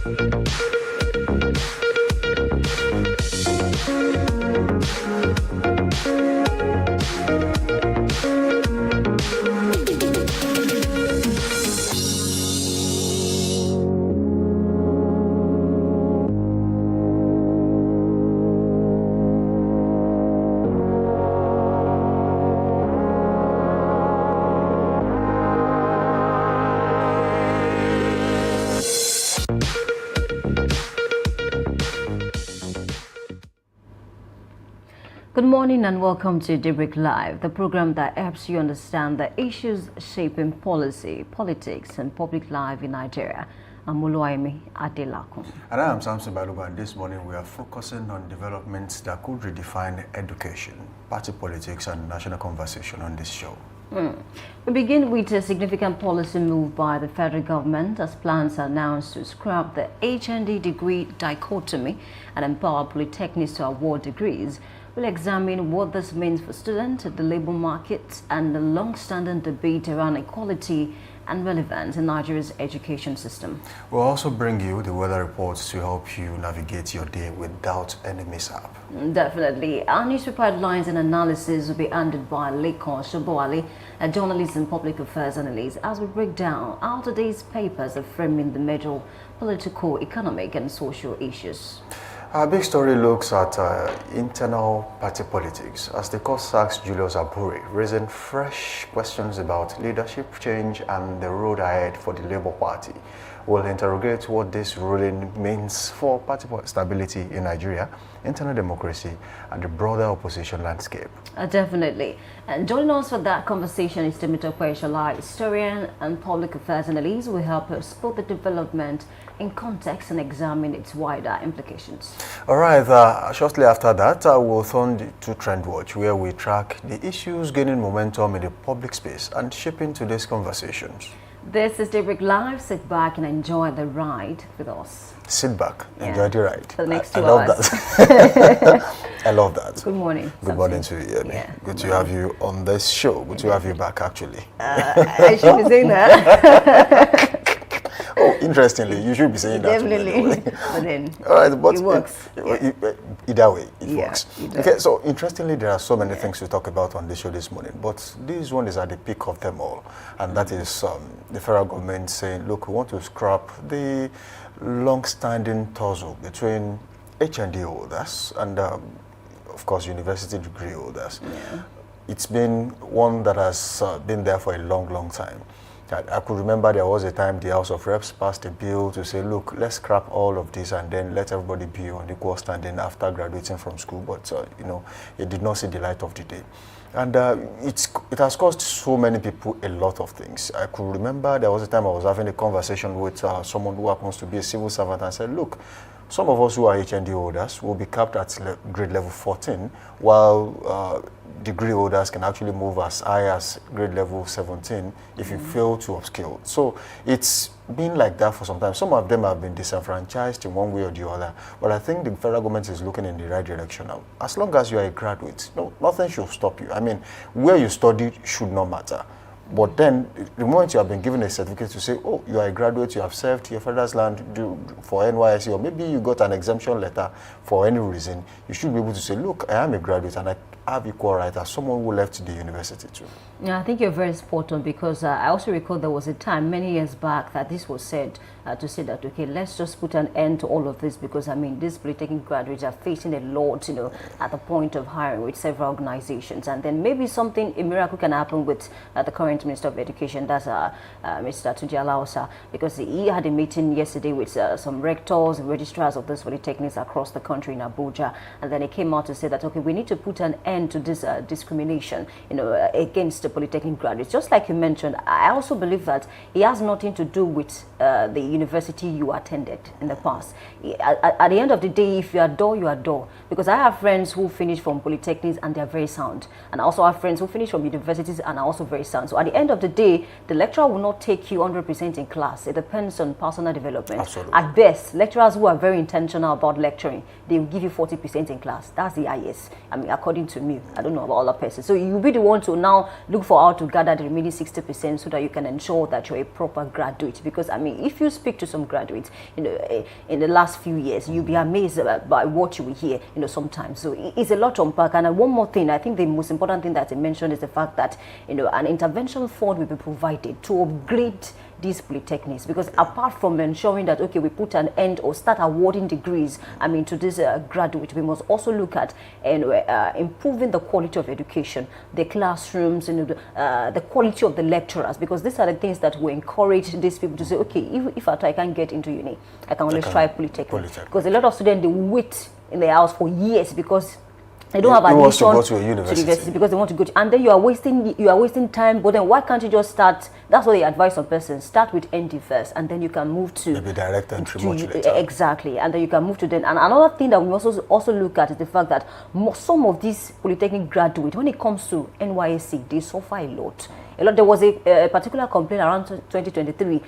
Good morning and welcome to Daybreak Live, the program that helps you understand the issues shaping policy, politics, and public life in Nigeria. I'm Oluwaimi Adelakun. And I am Samson Baluba, and this morning we are focusing on developments that could redefine education, party politics, and national conversation on this show. We begin with a significant policy move by the federal government as plans are announced to scrap the HND degree dichotomy and empower polytechnics to award degrees. We'll examine what this means for students, the labor market, and the long-standing debate around equality and relevance in Nigeria's education system. We'll also bring you the weather reports to help you navigate your day without any mishap. Definitely. Our newspaper headlines and analysis will be handled by Lekon Shoboale, a journalist and public affairs analyst, as we break down how today's papers are framing the major political, economic, and social issues. Our big story looks at internal party politics as the court sacks Julius Abure, raising fresh questions about leadership change and the road ahead for the Labour Party. We'll interrogate what this ruling means for party stability in Nigeria, internal democracy, and the broader opposition landscape. Definitely. And joining us for that conversation is Temitope Eshola, historian and public affairs analyst, who will help us put the development in context and examine its wider implications. All right, shortly after that, we'll turn to Trend Watch, where we track the issues gaining momentum in the public space and shaping today's conversations. This is Daybreak Live. Sit back and enjoy the ride with us. Sit back, enjoy the ride. For the next 2 I love hours. that. I love that. Good morning. Good morning to you, Yemi. Yeah. Good to have you on this show. Good to have you back, actually. I should be saying that. Oh, interestingly, you should be saying that. Definitely. But then all right, but it works. Either way, it works. It Okay, so interestingly, there are so many things to talk about on this show this morning, but this one is at the peak of them all, and that is the federal government saying, look, we want to scrap the long-standing tussle between HND holders and, of course, university degree holders. Yeah. It's been one that has been there for a long, long time. I could remember there was a time the House of Reps passed a bill to say, look, let's scrap all of this and then let everybody be on equal standing after graduating from school. But, you know, it did not see the light of the day. And it has caused so many people a lot of things. I could remember there was a time I was having a conversation with someone who happens to be a civil servant and said, look, some of us who are HND holders will be capped at grade level 14, while degree holders can actually move as high as grade level 17 if you fail to upskill. So it's been like that for some time. Some of them have been disenfranchised in one way or the other, but I think the federal government is looking in the right direction now. As long as you are a graduate, no, nothing should stop you. I mean, where you studied should not matter. But then, the moment you have been given a certificate to say, oh, you are a graduate, you have served your father's land for NYSC, or maybe you got an exemption letter for any reason, you should be able to say, look, I am a graduate and I have equal right as someone who left the university too. Yeah, I think you're very spot on, because I also recall there was a time many years back that this was said to say that, okay, let's just put an end to all of this, because I mean, these polytechnic graduates are facing a lot, you know, at the point of hiring with several organizations, and then maybe a miracle can happen with the current Minister of Education, that's Mr. Tunji Alaosa, because he had a meeting yesterday with some rectors and registrars of those polytechnics across the country in Abuja, and then he came out to say that, okay, we need to put an end to this discrimination, you know, against the polytechnic graduates. Just like you mentioned, I also believe that it has nothing to do with the university you attended in the past. At the end of the day, if you are dull, you are dull. Because I have friends who finish from polytechnics and they are very sound, and I also have friends who finish from universities and are also very sound. So at the end of the day, the lecturer will not take you 100% in class. It depends on personal development. Absolutely. At best, lecturers who are very intentional about lecturing, they will give you 40% in class. That's the highest. I mean, according to me, I don't know about other persons. So you'll be the one to now look for how to gather the remaining 60% so that you can ensure that you're a proper graduate. Because I mean, if you speak to some graduates, in the last few years, you'll be amazed by what you will hear, sometimes. So it's a lot to unpack. And one more thing, I think the most important thing that I mentioned is the fact that, an intervention fund will be provided to upgrade these polytechnics, because apart from ensuring that, okay, we put an end or start awarding degrees, to this graduate, we must also look at improving the quality of education, the classrooms, the quality of the lecturers, because these are the things that will encourage these people to say, okay, if I can't get into uni, I can always try polytechnic. Because a lot of students, they wait in their house for years because they don't have admission to go to a university because they want to go to, and then you are wasting time. But then why can't you just start? That's what they advise on persons. Start with ND first, and then you can move to maybe direct entry much later. Exactly, and then you can move to then. And another thing that we also look at is the fact that some of these polytechnic graduates, when it comes to NYSC, they suffer a lot. There was a particular complaint around 2023.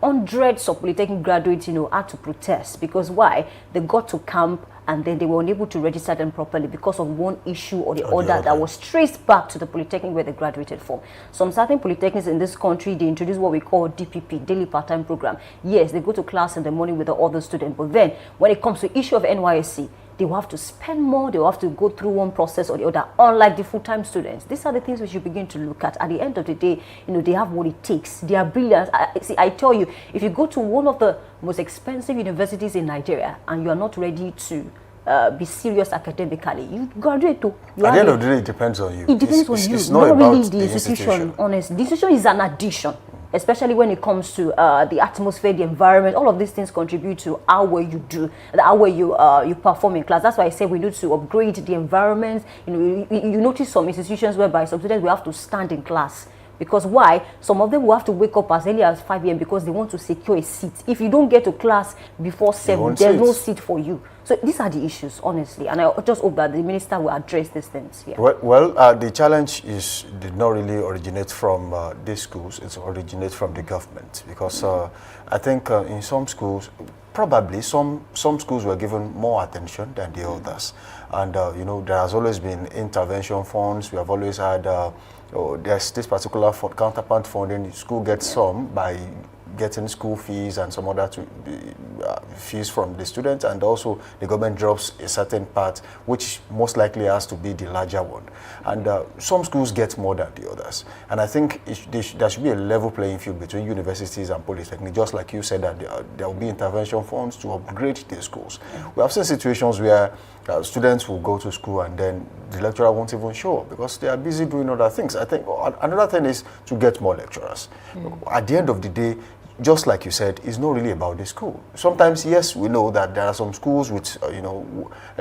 Hundreds of polytechnic graduates, had to protest because why? They got to camp and then they were unable to register them properly because of one issue or the other that was traced back to the polytechnic where they graduated from. Some certain polytechnics in this country, they introduce what we call DPP, daily part-time program. Yes, they go to class in the morning with the other students, but then when it comes to issue of NYSC, they will have to spend more, they will have to go through one process or the other, unlike the full-time students. These are the things we should begin to look at. At the end of the day, they have what it takes. They are brilliant. I tell you, if you go to one of the most expensive universities in Nigeria and you are not ready to be serious academically, you graduate too. At the end of the day, it depends on you. It depends on you. It's not about really the institution, honestly. The institution is an addition. Especially when it comes to the atmosphere, the environment, all of these things contribute to how well you do, how well you perform in class. That's why I say we need to upgrade the environment. You notice some institutions whereby some students will have to stand in class. Because why? Some of them will have to wake up as early as 5 a.m. because they want to secure a seat. If you don't get to class before 7, there's no seat for you. So these are the issues, honestly. And I just hope that the minister will address these things. Yeah. Well, the challenge did not really originate from these schools. It originates from the government. Because I think in some schools, probably some schools were given more attention than the others. And, there has always been intervention funds. We have always had... there's this particular counterpart funding. The school gets some by getting school fees and some other fees from the students, and also the government drops a certain part, which most likely has to be the larger one. And some schools get more than the others. And I think there should be a level playing field between universities and polytechnics, just like you said that there will be intervention funds to upgrade the schools. We have seen situations where students will go to school and then the lecturer won't even show up because they are busy doing other things. I think another thing is to get more lecturers. At the end of the day, just like you said, it's not really about the school. Sometimes, yes, we know that there are some schools which,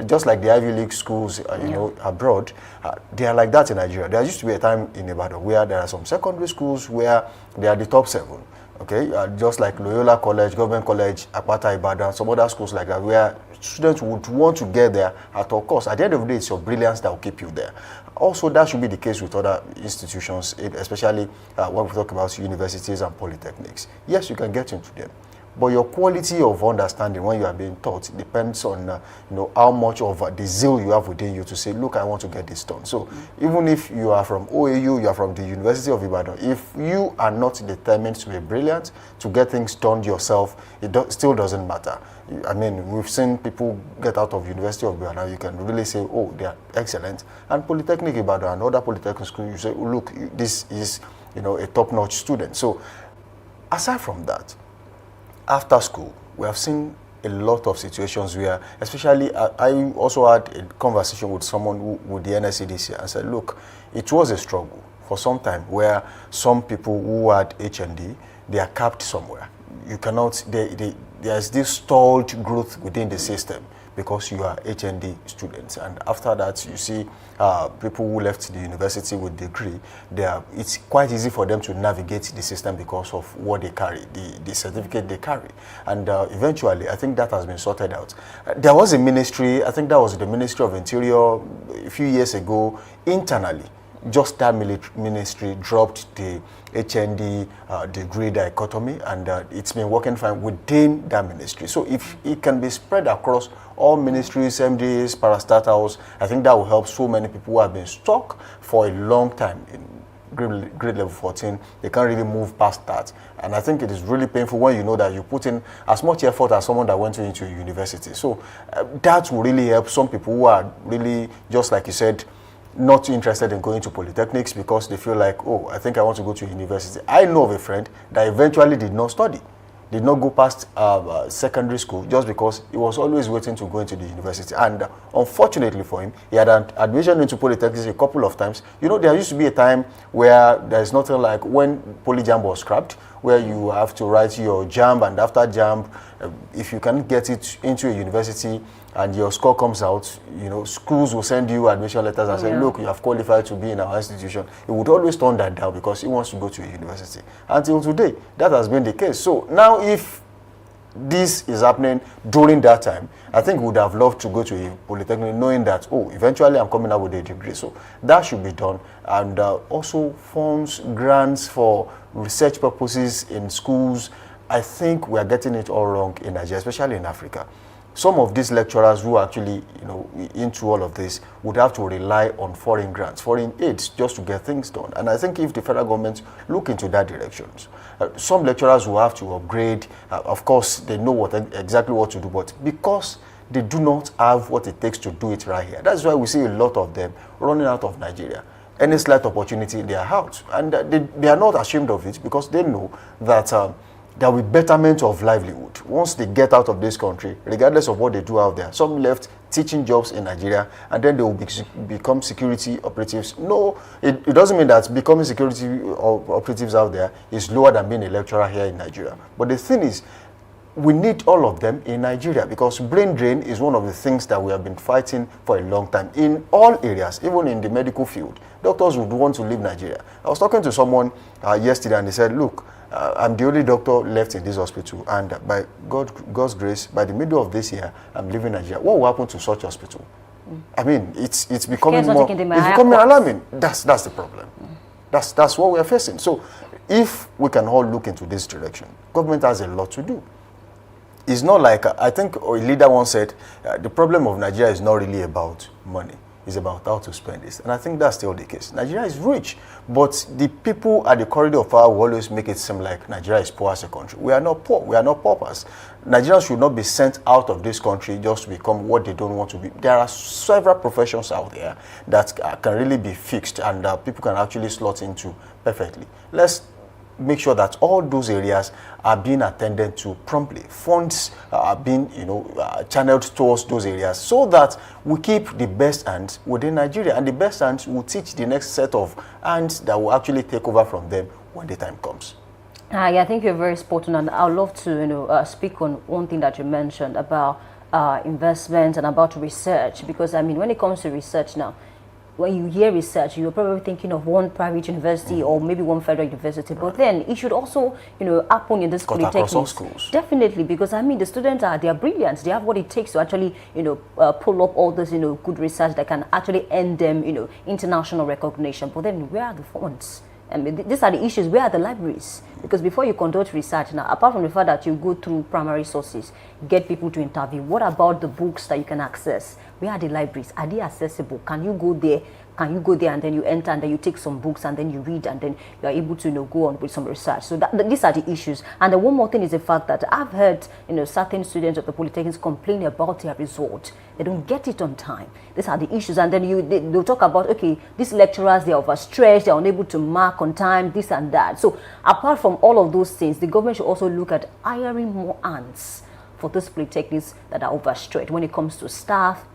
just like the Ivy League schools, abroad, they are like that in Nigeria. There used to be a time in Ibadan where there are some secondary schools where they are the top 7. Okay, just like Loyola College, Government College, Apata Ibadan, some other schools like that, where students would want to get there at all costs. At the end of the day, it's your brilliance that will keep you there. Also, that should be the case with other institutions, especially when we talk about universities and polytechnics. Yes, you can get into them, but your quality of understanding when you are being taught depends on how much of the zeal you have within you to say, look, I want to get this done. So even if you are from OAU, you are from the University of Ibadan, if you are not determined to be brilliant, to get things done yourself, it still doesn't matter. I mean, we've seen people get out of University of Ibadan, you can really say, oh, they are excellent. And Polytechnic Ibadan and other polytechnic schools, you say, oh, look, this is a top-notch student. So aside from that, after school, we have seen a lot of situations where, especially, I also had a conversation with someone with the NSCDC and said, look, it was a struggle for some time where some people who had HND, they are capped somewhere. You cannot, there's this stalled growth within the system because you are HND students. And after that, you see people who left the university with degree, it's quite easy for them to navigate the system because of what they carry, the certificate they carry. And eventually, I think that has been sorted out. There was a ministry, I think that was the Ministry of Interior a few years ago, internally. Just that ministry dropped the HND degree dichotomy, and it's been working fine within that ministry. So if it can be spread across all ministries, MDs, parastatals, I think that will help so many people who have been stuck for a long time in grade level 14, they can't really move past that. And I think it is really painful when you know that you put in as much effort as someone that went into a university. So that will really help some people who are really, just like you said, not interested in going to polytechnics because they feel like, oh, I think I want to go to university. I know of a friend that eventually did not study, did not go past secondary school just because he was always waiting to go into the university. And unfortunately for him, he had an admission into polytechnics a couple of times. You know, there used to be a time where there's nothing like when PolyJam was scrapped, where you have to write your JAMB, and after JAMB, if you can get it into a university and your score comes out, you know, schools will send you admission letters and say, look, you have qualified to be in our institution. He would always turn that down because he wants to go to a university. Until today, that has been the case. So now if this is happening during that time, I think we would have loved to go to a polytechnic knowing that, oh, eventually I'm coming out with a degree. So that should be done. And also funds, grants for research purposes in schools. I think we are getting it all wrong in Nigeria, especially in Africa. Some of these lecturers who are actually, you know, into all of this would have to rely on foreign grants, foreign aids, just to get things done. And I think if the federal government look into that direction, some lecturers will have to upgrade. Of course, they know exactly what to do, but because they do not have what it takes to do it right here, that's why we see a lot of them running out of Nigeria. Any slight opportunity, they are out. And they are not ashamed of it because they know that there will be betterment of livelihood once they get out of this country, regardless of what they do out there. Some left teaching jobs in Nigeria, and then they will become security operatives. No, it doesn't mean that becoming security operatives out there is lower than being a lecturer here in Nigeria. But the thing is, we need all of them in Nigeria because brain drain is one of the things that we have been fighting for a long time in all areas, even in the medical field. Doctors would want to leave Nigeria. I was talking to someone yesterday, and they said, look, I'm the only doctor left in this hospital, and by God's grace, by the middle of this year, I'm leaving Nigeria. What will happen to such hospital? I mean, it's becoming alarming. That's the problem. That's what we are facing. So if we can all look into this direction, government has a lot to do. It's not like, I think a leader once said, the problem of Nigeria is not really about money. It's about how to spend it. And I think that's still the case. Nigeria is rich, but the people at the corridor of power will always make it seem like Nigeria is poor as a country. We are not poor. We are not paupers. Nigerians should not be sent out of this country just to become what they don't want to be. There are several professions out there that can really be fixed and people can actually slot into perfectly. Let's make sure that all those areas are being attended to promptly. Funds are being, channeled towards those areas so that we keep the best hands within Nigeria, and the best hands will teach the next set of hands that will actually take over from them when the time comes. Yeah, I think you're very spot on, and I'd love to, speak on one thing that you mentioned about investment and about research, because I mean, when it comes to research now, when you hear research, you're probably thinking of one private university or maybe one federal university, but then it should also, happen in this polytechnic. Schools. Definitely, because I mean, the students they are brilliant. They have what it takes to actually, pull up all this, good research that can actually earn them, international recognition. But then, where are the funds? I mean, these are the issues. Where are the libraries? Because before you conduct research now, apart from the fact that you go through primary sources, get people to interview, what about the books that you can access? Where are the libraries? Are they accessible? Can you go there? Can you go there and then you enter and then you take some books and then you read and then you are able to go on with some research? So these are the issues. And the one more thing is the fact that I've heard certain students of the polytechnics complain about their result. They don't get it on time. These are the issues. And then they'll talk about, okay, these lecturers, they're overstretched, they're unable to mark on time, this and that. So apart from all of those things, the government should also look at hiring more hands for those polytechnics that are overstretched when it comes to staff,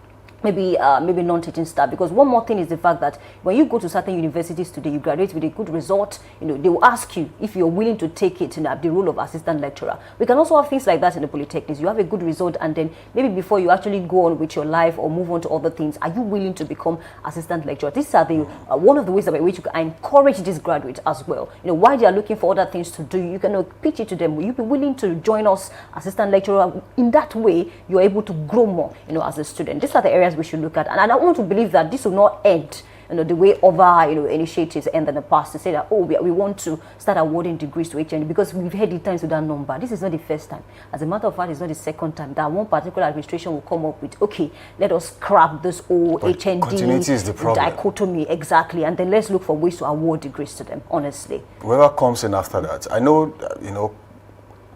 maybe non-teaching staff. Because one more thing is the fact that when you go to certain universities today, you graduate with a good result, they will ask you if you're willing to take it, the role of assistant lecturer. We can also have things like that in the polytechnics. You have a good result, and then maybe before you actually go on with your life or move on to other things, are you willing to become assistant lecturer? These are the one of the ways by which you can encourage these graduates as well. While they are looking for other things to do, you can pitch it to them. Will you be willing to join us, assistant lecturer? In that way, you're able to grow more, as a student. These are the areas we should look at. And I want to believe that this will not end the way other, initiatives end in the past to say that, oh, we want to start awarding degrees to HND, because we've had the times with that number. This is not the first time. As a matter of fact, it's not the second time that one particular administration will come up with, okay, let us scrap this whole HND continuity is the problem. Dichotomy, exactly, and then let's look for ways to award degrees to them, honestly. Whoever comes in after that, I know,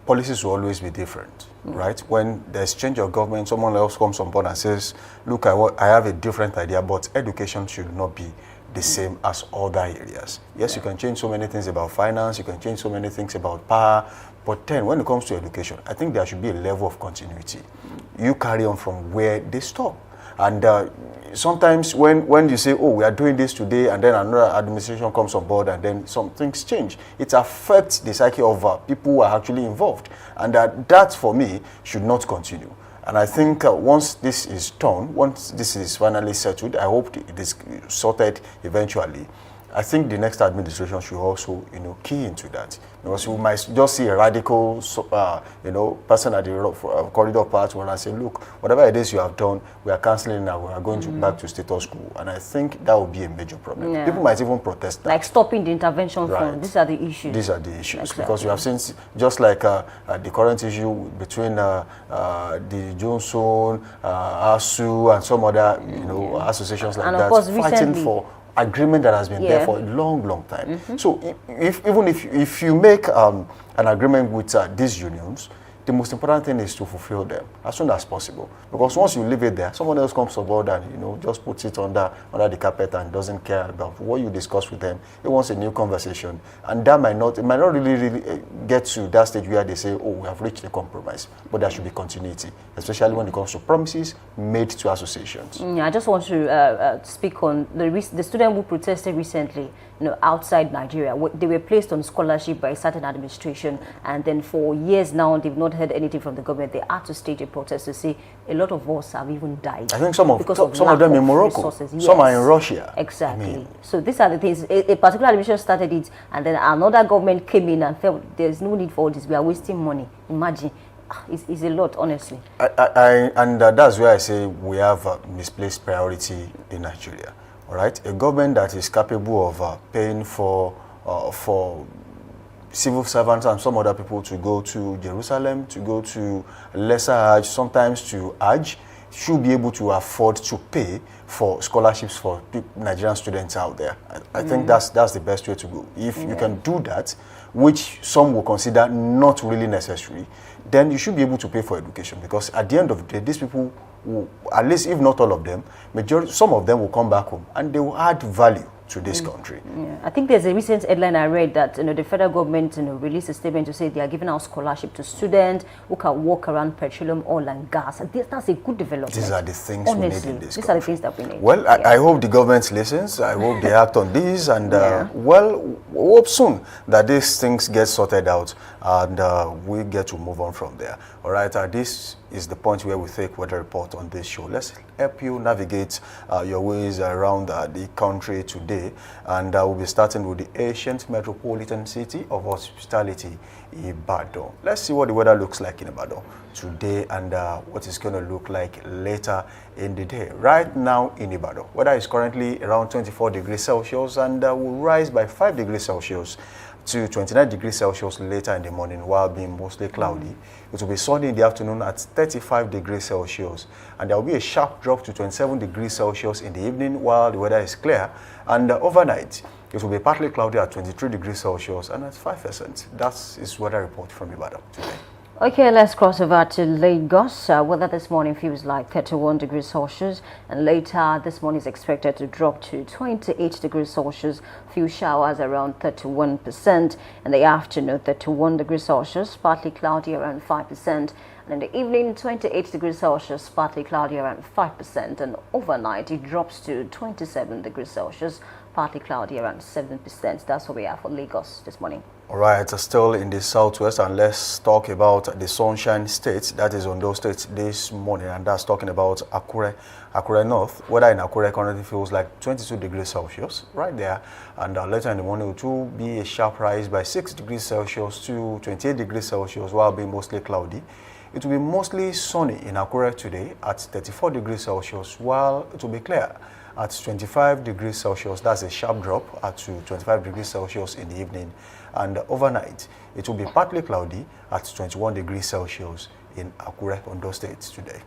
policies will always be different, right? When there's change of government, someone else comes on board and says, look, I have a different idea, but education should not be the same as other areas. Yes, you can change so many things about finance, you can change so many things about power, but then when it comes to education, I think there should be a level of continuity. You carry on from where they stop. And sometimes when you say, oh, we are doing this today, and then another administration comes on board and then some things change, it affects the psyche of people who are actually involved. And that, for me, should not continue. And I think once this is done, once this is finally settled, I hope it is sorted eventually. I think the next administration should also, key into that, because we might just see a radical, person at the corridor part where I say, look, whatever it is you have done, we are cancelling now. We are going back to status quo, and I think that would be a major problem. Yeah. People might even protest that. Like stopping the intervention fund. These are the issues. These are the issues, exactly. Because we have seen, just like the current issue between the Johnson, ASU, and some other, associations like and that, of course, fighting recently, for agreement that has been there for a long time. So if you make an agreement with these unions, the most important thing is to fulfill them as soon as possible. Because once you leave it there, someone else comes aboard and just puts it under the carpet and doesn't care about what you discuss with them. He wants a new conversation, and that might not really get to that stage where they say, oh, we have reached a compromise. But there should be continuity, especially when it comes to promises made to associations. I just want to speak on the student who protested recently, outside Nigeria. They were placed on scholarship by a certain administration, and then for years now they've not heard anything from the government. They had to stage a protest to say a lot of us have even died. I think some of them in Morocco, some are in Russia. Exactly. So these are the things. A particular administration started it, and then another government came in and felt there's no need for all this. We are wasting money. Imagine. It's a lot, honestly. And that's where I say we have misplaced priority in Nigeria. All right, a government that is capable of paying for civil servants and some other people to go to Jerusalem, to go to lesser Hajj, sometimes to Hajj, should be able to afford to pay for scholarships for Nigerian students out there. I think that's the best way to go. If you can do that, which some will consider not really necessary, then you should be able to pay for education, because at the end of the day, these people will, at least if not all of them, some of them will come back home and they will add value to this country. Yeah. I think there's a recent headline I read that the federal government released a statement to say they are giving out scholarship to students who can walk around petroleum, oil and gas. That's a good development. These are the things we need in this country. These are the things that we need. Well, I hope the government listens. I hope they act on this, and well, we hope soon that these things get sorted out and we get to move on from there. All right, this is the point where we take weather report on this show. Let's help you navigate your ways around the country today, and we'll be starting with the ancient metropolitan city of hospitality, Ibadan. Let's see what the weather looks like in Ibadan today and what it's going to look like later in the day. Right now in Ibadan, weather is currently around 24 degrees Celsius and will rise by 5 degrees Celsius to 29 degrees Celsius later in the morning, while being mostly cloudy. It will be sunny in the afternoon at 35 degrees Celsius, and there will be a sharp drop to 27 degrees Celsius in the evening while the weather is clear, and overnight it will be partly cloudy at 23 degrees Celsius and at 5%. That is weather report from Ibadan today. Okay, let's cross over to Lagos. Weather this morning feels like 31 degrees Celsius, and later this morning is expected to drop to 28 degrees Celsius. Few showers around 31%. In the afternoon, 31 degrees Celsius, partly cloudy around 5%. And in the evening, 28 degrees Celsius, partly cloudy around 5%. And overnight, it drops to 27 degrees Celsius, partly cloudy around 7%. That's what we have for Lagos this morning. All right, still in the southwest, and let's talk about the Sunshine State, that is Ondo State this morning, and that's talking about Akure North. Weather in Akure currently feels like 22 degrees Celsius right there, and later in the morning it will be a sharp rise by 6 degrees Celsius to 28 degrees Celsius while being mostly cloudy. It will be mostly sunny in Akure today at 34 degrees Celsius while it will be clear. at 25 degrees Celsius. That's a sharp drop at to 25 degrees Celsius in the evening. And overnight, it will be partly cloudy at 21 degrees Celsius in Akure, Ondo State today.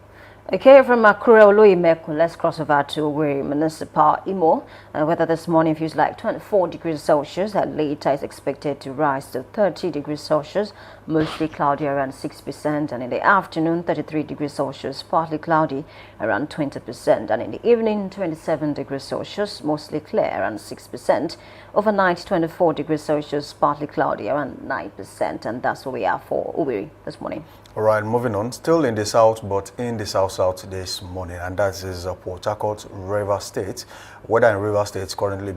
Okay, from Akure Oloimeku, let's cross over to Owerri Municipal Imo. Weather this morning feels like 24 degrees Celsius, and later is expected to rise to 30 degrees Celsius, mostly cloudy around 6%, and in the afternoon 33 degrees Celsius, partly cloudy around 20%, and in the evening 27 degrees Celsius, mostly clear around 6%. Overnight 24 degrees Celsius, partly cloudy around 9%, and that's what we are for Owerri this morning. All right, moving on. Still in the south, but in the south this morning, and that is Port Harcourt, River State. Weather in River State currently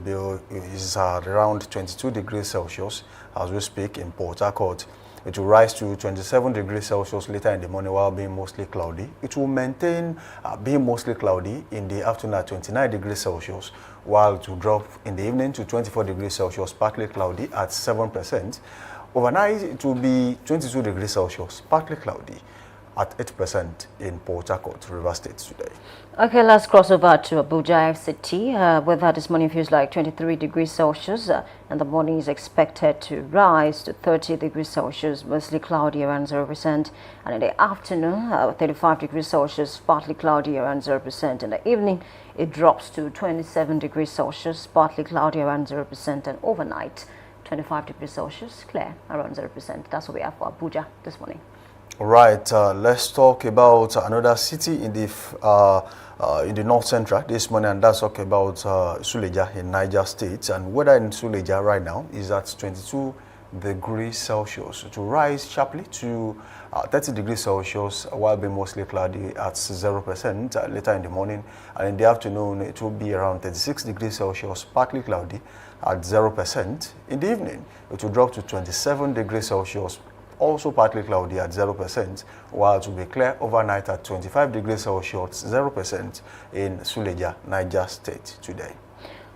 is around 22 degrees Celsius as we speak in Port Harcourt. It will rise to 27 degrees Celsius later in the morning while being mostly cloudy. It will maintain being mostly cloudy in the afternoon at 29 degrees Celsius, while it will drop in the evening to 24 degrees Celsius, partly cloudy at 7%. Overnight, it will be 22 degrees Celsius, partly cloudy at 8% in Port Harcourt, River State today. Okay, let's cross over to Abuja FCT. Weather this morning feels like 23 degrees Celsius, and the morning is expected to rise to 30 degrees Celsius, mostly cloudy around 0%. And in the afternoon, 35 degrees Celsius, partly cloudy around 0%. In the evening, it drops to 27 degrees Celsius, partly cloudy around 0%. And overnight, 25 degrees Celsius, clear around 0%. That's what we have for Abuja this morning. All right, let's talk about another city in the north central this morning, and that's talk about Suleja in Niger State. And weather in Suleja right now is at 22 degrees Celsius. To rise sharply to 30 degrees Celsius while being mostly cloudy at 0% later in the morning, and in the afternoon it will be around 36 degrees Celsius, partly cloudy at 0%. In the evening, it will drop to 27 degrees Celsius, also partly cloudy at 0%, while it will be clear overnight at 25 degrees Celsius, 0% in Suleja, Niger State today.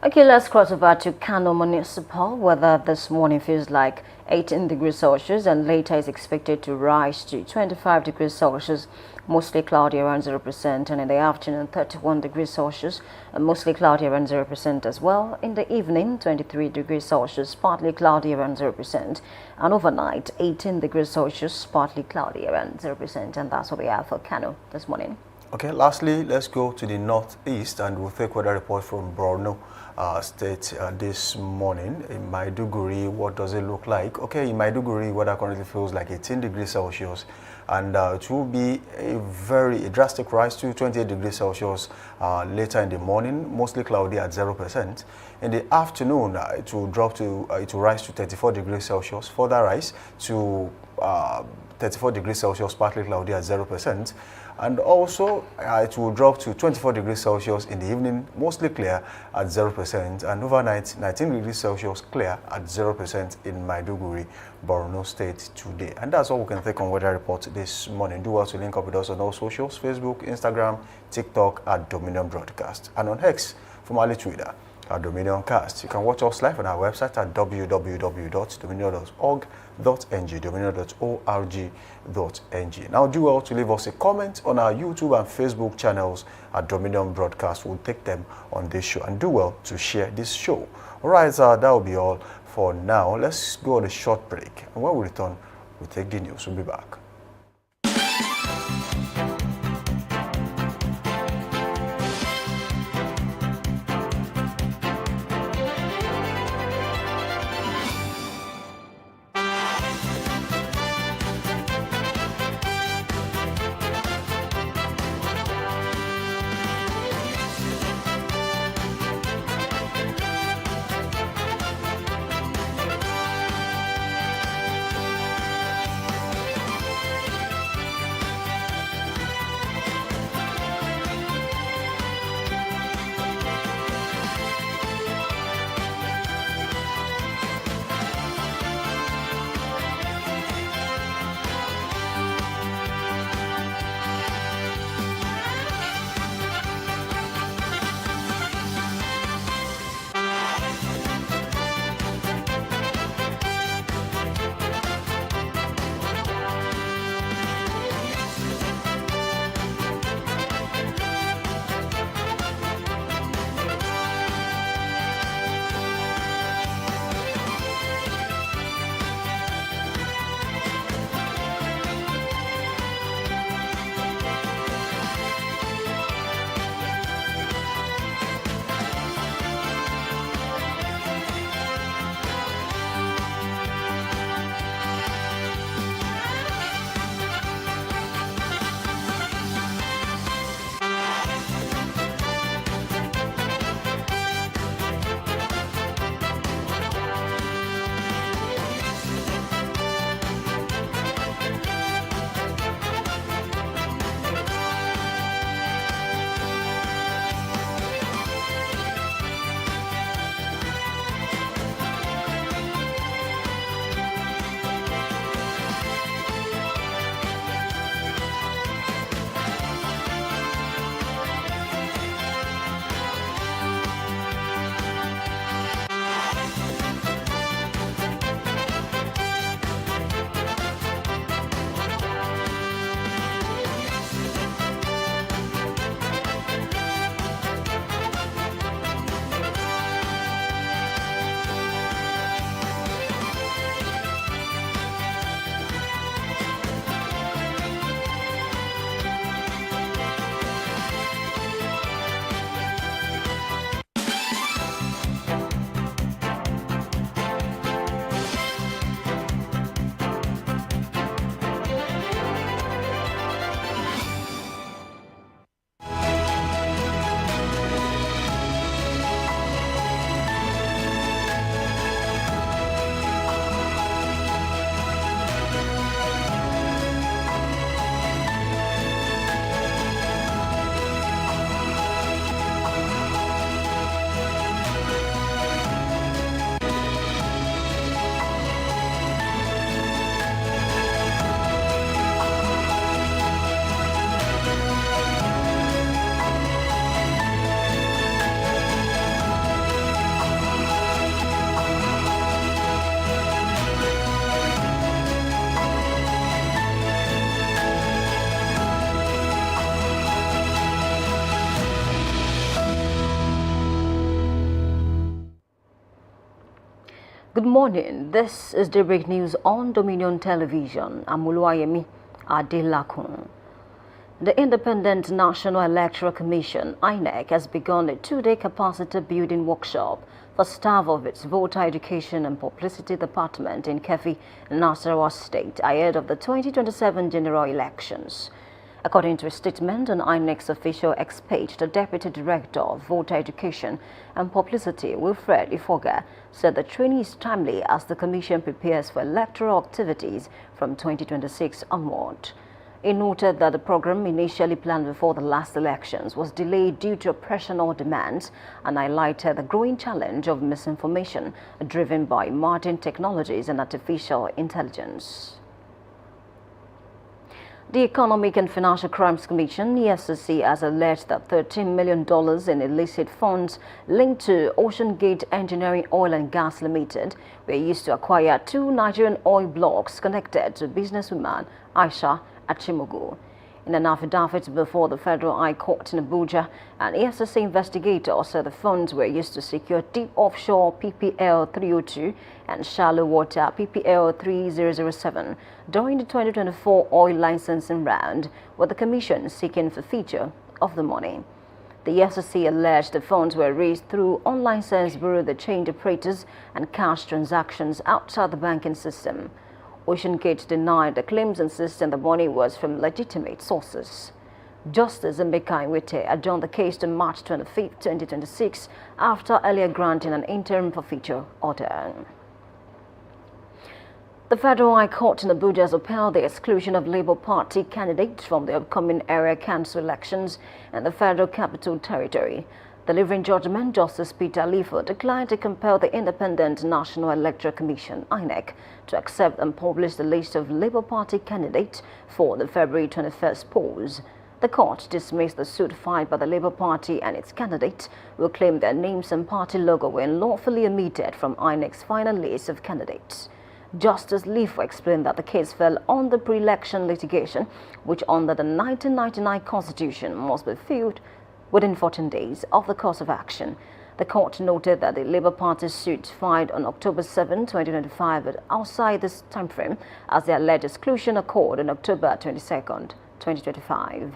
Okay, let's cross over to Kano Municipal. Weather this morning feels like 18 degrees Celsius, and later is expected to rise to 25 degrees Celsius, mostly cloudy around 0%, and in the afternoon 31 degrees Celsius, mostly cloudy around 0% as well. In the evening 23 degrees Celsius, partly cloudy around 0%, and overnight 18 degrees Celsius, partly cloudy around 0%, and that's what we have for Kano this morning. Okay, lastly, let's go to the northeast and we'll take weather report from Borno State this morning. In Maiduguri, what does it look like? Okay, in Maiduguri, weather currently feels like 18 degrees Celsius, and it will be a very drastic rise to 28 degrees Celsius later in the morning, mostly cloudy at 0%. In the afternoon, it will rise to 34 degrees Celsius, further rise to 34 degrees Celsius, partly cloudy at 0%. And also, it will drop to 24 degrees Celsius in the evening, mostly clear at 0%. And overnight, 19 degrees Celsius, clear at 0% in Maiduguri, Borno State today. And that's all we can take on weather report this morning. Do well to link up with us on all socials, Facebook, Instagram, TikTok at Dominion Broadcast. And on X, formerly Twitter, at Dominion Cast. You can watch us live on our website at www.dominion.org.ng, dominion.org.ng. Now do well to leave us a comment on our YouTube and Facebook channels at Dominion Broadcast. We'll take them on this show, and do well to share this show. All right, that will be all for now. Let's go on a short break, and when we return, we'll take the news. We'll be back. Good morning. This is Daybreak News on Dominion Television. I'm Oluwayemi Adelakun. The Independent National Electoral Commission, INEC, has begun a two-day capacity building workshop for staff of its Voter Education and Publicity Department in Kefi, Nasarawa State, ahead of the 2027 general elections. According to a statement on INEC's official X page, the Deputy Director of Voter Education and Publicity, Wilfred Ifoga, said the training is timely as the Commission prepares for electoral activities from 2026 onward. He noted that the program, initially planned before the last elections, was delayed due to operational demands and highlighted the growing challenge of misinformation driven by modern technologies and artificial intelligence. The Economic and Financial Crimes Commission, EFCC, has alleged that $13 million in illicit funds linked to Ocean Gate Engineering Oil and Gas Limited were used to acquire two Nigerian oil blocks connected to businesswoman Aisha Achimogu. In an affidavit before the Federal High Court in Abuja, an EFCC investigator said the funds were used to secure deep offshore PPL 302 and shallow water PPL 3007 during the 2024 oil licensing round, with the Commission seeking forfeiture of the money. The EFCC alleged the funds were raised through unlicensed bureau de change operators and cash transactions outside the banking system. Ocean Gate denied the claims, insisting the money was from legitimate sources. Justice Emeka Nwite adjourned the case to March 25, 2026, after earlier granting an interim forfeiture order. The Federal High Court in Abuja has upheld the exclusion of Labour Party candidates from the upcoming area council elections in the Federal Capital Territory. Delivering judgment, Justice Peter Alifo declined to compel the Independent National Electoral Commission, INEC, to accept and publish the list of Labour Party candidates for the February 21st polls. The court dismissed the suit filed by the Labour Party and its candidates, who claimed their names and party logo were unlawfully omitted from INEC's final list of candidates. Justice Alifo explained that the case fell under pre-election litigation, which under the 1999 Constitution must be filed within 14 days of the course of action. The court noted that the Labour Party's suit filed on October 7, 2025, but outside this timeframe, as the alleged exclusion occurred on October 22, 2025.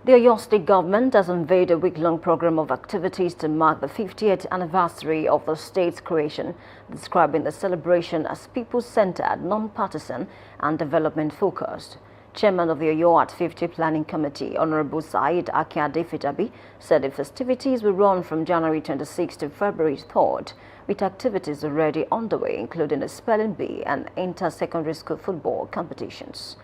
The Oyo State government has unveiled a week-long program of activities to mark the 50th anniversary of the state's creation, describing the celebration as people-centered, non-partisan, and development-focused. Chairman of the Oyo at 50 Planning Committee, Honorable Said Akiade Fitabi, said the festivities will run from January 26 to February 3rd, with activities already underway, including a spelling bee and inter-secondary school football competitions.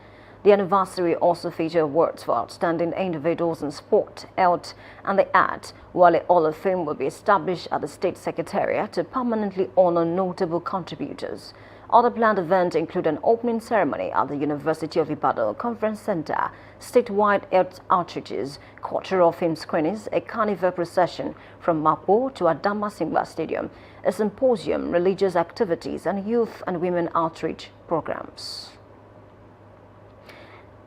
The anniversary also featured awards for outstanding individuals in sport, health, and the arts, while a Hall of Fame will be established at the State Secretariat to permanently honor notable contributors. Other planned events include an opening ceremony at the University of Ibadan Conference Center, statewide health outreaches, cultural film screenings, a carnival procession from Mapo to Adamasingba Stadium, a symposium, religious activities, and youth and women outreach programs.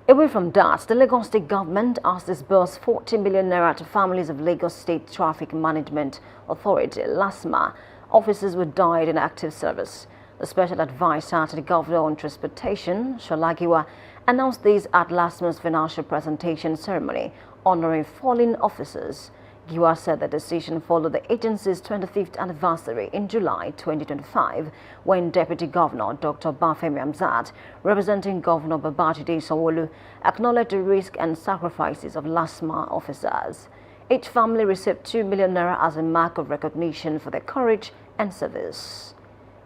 Away from that, the Lagos State government has disbursed 40 million naira to families of Lagos State Traffic Management Authority, LASMA, officers who died in active service. The special advisor to the governor on transportation, Sholagiwa, announced this at last month's financial presentation ceremony honoring fallen officers. Giwa said the decision followed the agency's 25th anniversary in July 2025, when Deputy Governor Dr. Bafemi Hamzat, representing Governor Babajide Sanwo-Olu, acknowledged the risk and sacrifices of LASMA officers. Each family received 2 million naira as a mark of recognition for their courage and service.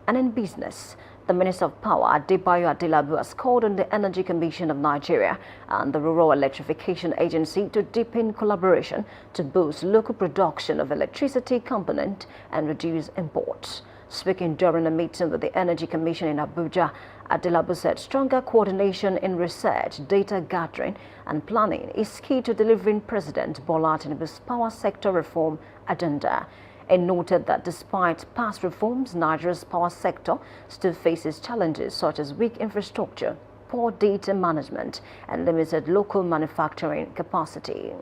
And in business, the Minister of Power, Adebayo Adelabu, has called on the Energy Commission of Nigeria and the Rural Electrification Agency to deepen collaboration to boost local production of electricity component and reduce imports. Speaking during a meeting with the Energy Commission in Abuja, Adelabu said stronger coordination in research, data gathering, and planning is key to delivering President Bola Tinubu's power sector reform agenda. And noted that despite past reforms, Nigeria's power sector still faces challenges such as weak infrastructure, poor data management, and limited local manufacturing capacity.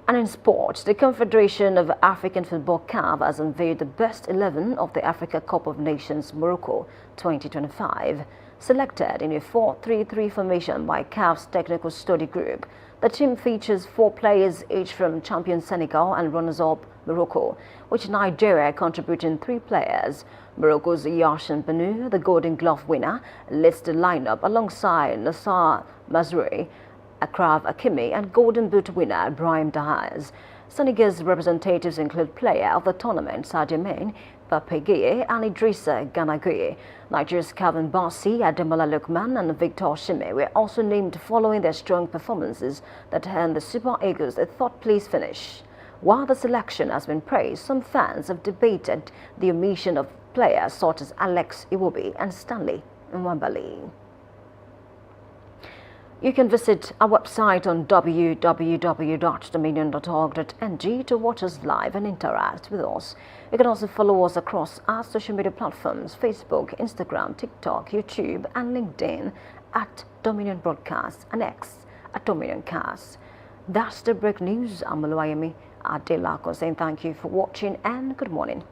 And in sports, the Confederation of African Football CAF has unveiled the best 11 of the Africa Cup of Nations Morocco 2025, selected in a 4-3-3 formation by CAF's Technical Study Group. The team features 4 players, each from champion Senegal and runners-up Morocco, with Nigeria contributing 3 players. Morocco's Yashin Banu, the Golden Glove winner, leads the lineup alongside Nassar Mazroui, Akraf Hakimi and Golden Boot winner Brahim Diaz. Senegal's representatives include player of the tournament Sadio Mane, Pape Gueye and Idrissa Gana Gueye. Nigeria's Calvin Bassey, Ademola Lookman and Victor Osimhen were also named following their strong performances that earned the Super Eagles a 3rd place finish. While the selection has been praised, some fans have debated the omission of players such as Alex Iwobi and Stanley Nwabali. You can visit our website on www.dominion.org.ng to watch us live and interact with us. You can also follow us across our social media platforms, Facebook, Instagram, TikTok, YouTube and LinkedIn at Dominion Broadcast and X at Dominion Cast. That's the Daybreak News. I'm Oluwayemi Adelako saying thank you for watching and good morning.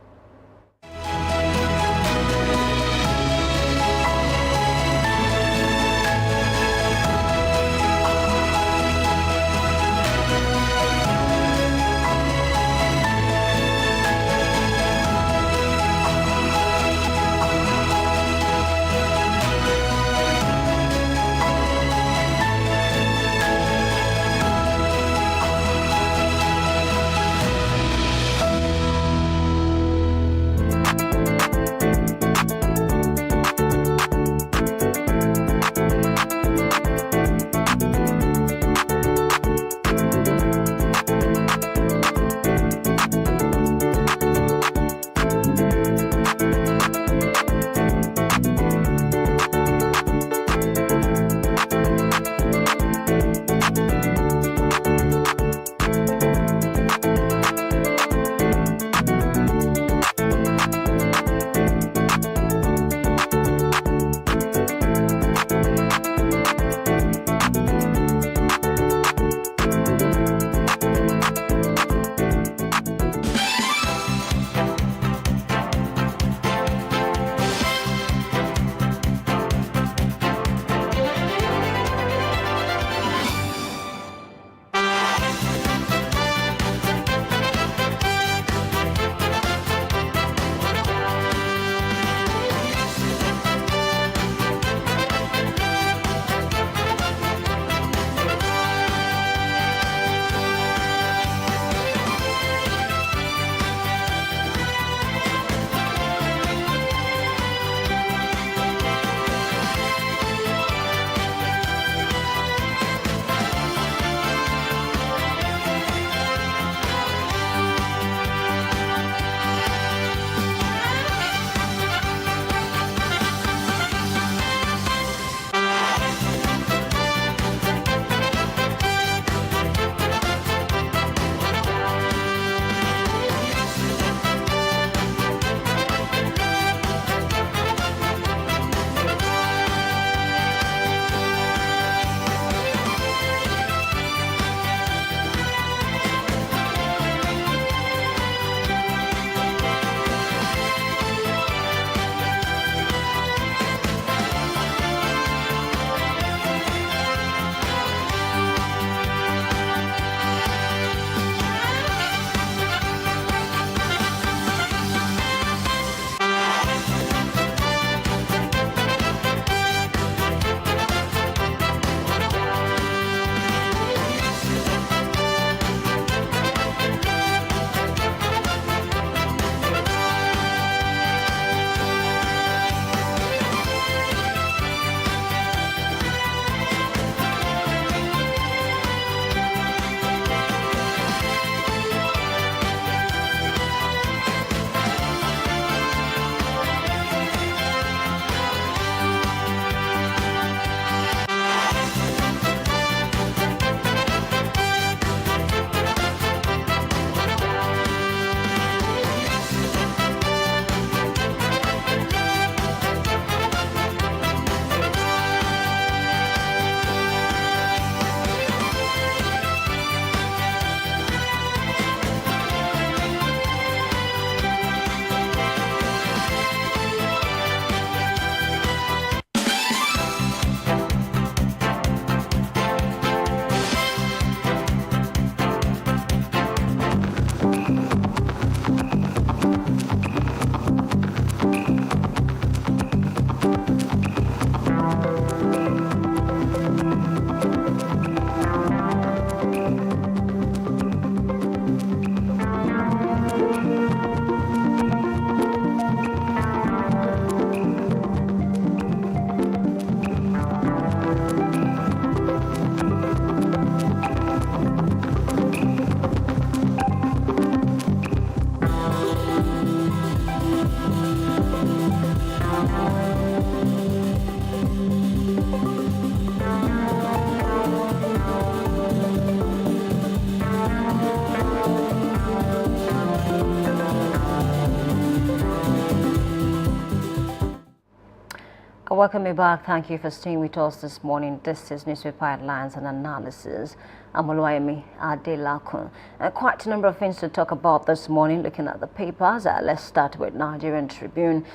Welcome you back. Thank you for staying with us this morning. This is Newspaper Headlines and Analysis. I'm Oluwayemi Adelakun. Quite a number of things to talk about this morning, looking at the papers. Let's start with Nigerian Tribune.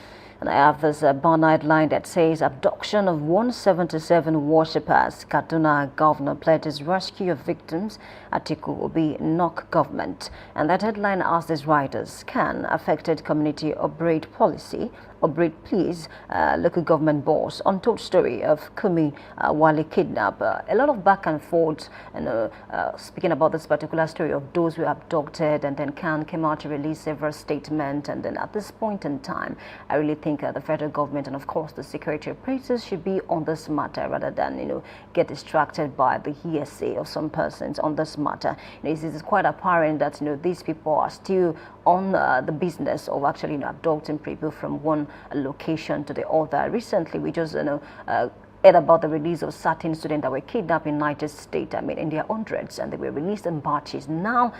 And I have this banner headline that says, abduction of 177 worshippers. Kaduna governor pledges rescue of victims. Atiku will be knock government. And that headline asks these writers, can affected community upgrade policy, upgrade please, local government boss? Untold story of Kumi Wale kidnap. A lot of back and forth, and speaking about this particular story of those who were abducted, and then Khan came out to release several statements, and then at this point in time, I really think the federal government and of course the security operators should be on this matter rather than get distracted by the hearsay of some persons on this matter. It is quite apparent that these people are still on the business of actually abducting people from one location to the other. Recently, we just heard about the release of certain students that were kidnapped in United States, in their hundreds, and they were released in batches. Now,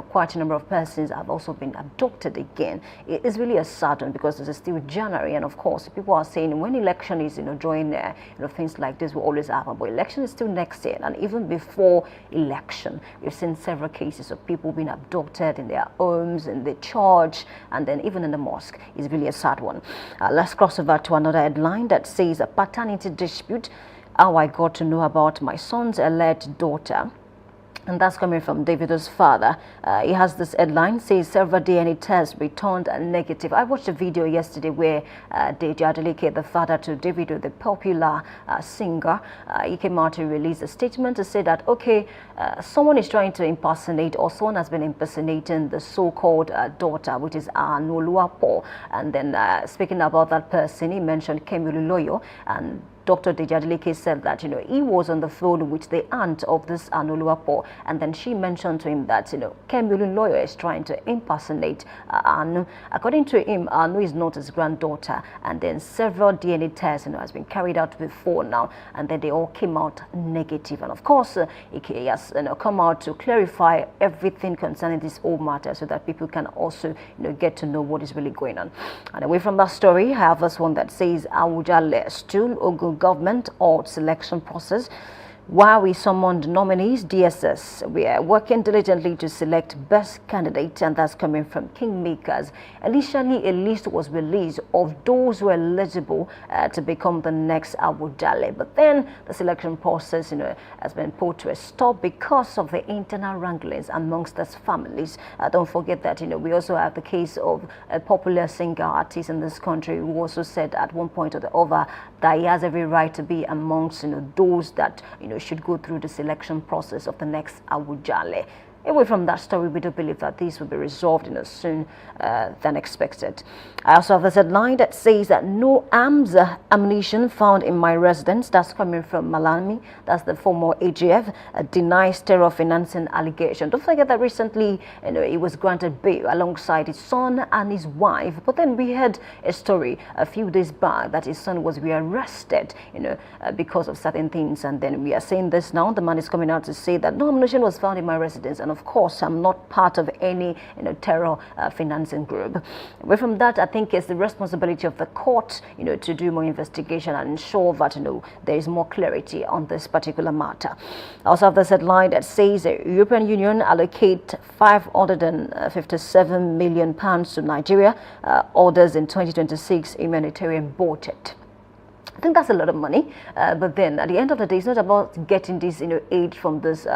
quite a number of persons have also been abducted again. It is really a sad one because this is still January, and of course, people are saying when election is, drawing near, things like this will always happen. But election is still next year, and even before election, we've seen several cases of people being abducted in their homes, in the church, and then even in the mosque. It's really a sad one. Let's cross over to another headline that says a paternity dispute. How I got to know about my son's alleged daughter. And that's coming from Davido's father. He has this headline, says several DNA tests returned negative. I watched a video yesterday where Deji Adeleke, the father to Davido, the popular singer, he came out to release a statement to say that, okay, someone is trying to impersonate, or someone has been impersonating the so-called daughter, which is Anoluwapo. And then speaking about that person, he mentioned Kemi Loyo, and Dr. Deji Adeleke said that, he was on the phone with the aunt of this Anoluwapo, and then she mentioned to him that, Kemi Loyo is trying to impersonate Anu. According to him, Anu is not his granddaughter, and then several DNA tests, has been carried out before now, and then they all came out negative. And of course, he has, come out to clarify everything concerning this whole matter so that people can also, get to know what is really going on. And away from that story, I have this one that says, Awujale still Ogun government or selection process. While we summoned nominees, DSS, we are working diligently to select best candidate, and that's coming from Kingmakers. Initially, a list was released of those who are eligible to become the next Awujale, but then the selection process, has been put to a stop because of the internal wranglings amongst those families. Don't forget that, we also have the case of a popular singer artist in this country who also said at one point or the other that he has every right to be amongst, those that, should go through the selection process of the next Awujale. Away from that story, we do believe that this will be resolved soon than expected. I also have this headline that says that no arms ammunition found in my residence. That's coming from Malami. That's the former AGF, denies terror financing allegation. Don't forget that recently, he was granted bail alongside his son and his wife. But then we heard a story a few days back that his son was rearrested, because of certain things. And then we are saying this now. The man is coming out to say that no ammunition was found in my residence. And of course, I'm not part of any terror financing group. Away from that, I think it's the responsibility of the court, to do more investigation and ensure that there is more clarity on this particular matter. I also have this headline that says the European Union allocate £557 million to Nigeria, orders in 2026 humanitarian budget. I think that's a lot of money, but then at the end of the day, it's not about getting this aid from these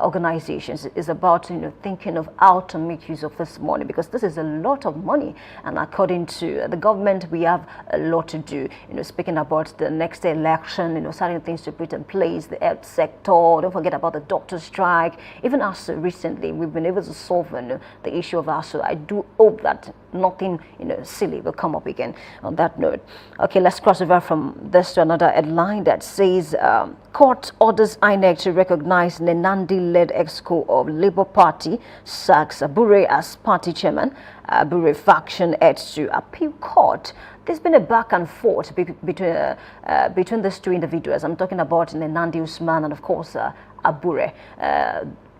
organizations. It's about thinking of how to make use of this money, because this is a lot of money, and according to the government, we have a lot to do. Speaking about the next election, certain things to put in place, the health sector. Don't forget about the doctor strike. Even us recently, we've been able to solve the issue of us. So I do hope that nothing silly will come up again on that note. Okay, let's cross over from this to another headline that says court orders INEC to recognize Nenandi-led exco of Labour Party, sacks Abure as party chairman. Abure faction heads to appeal court. There's been a back and forth between these two individuals. I'm talking about Nenandi Usman and of course Abure.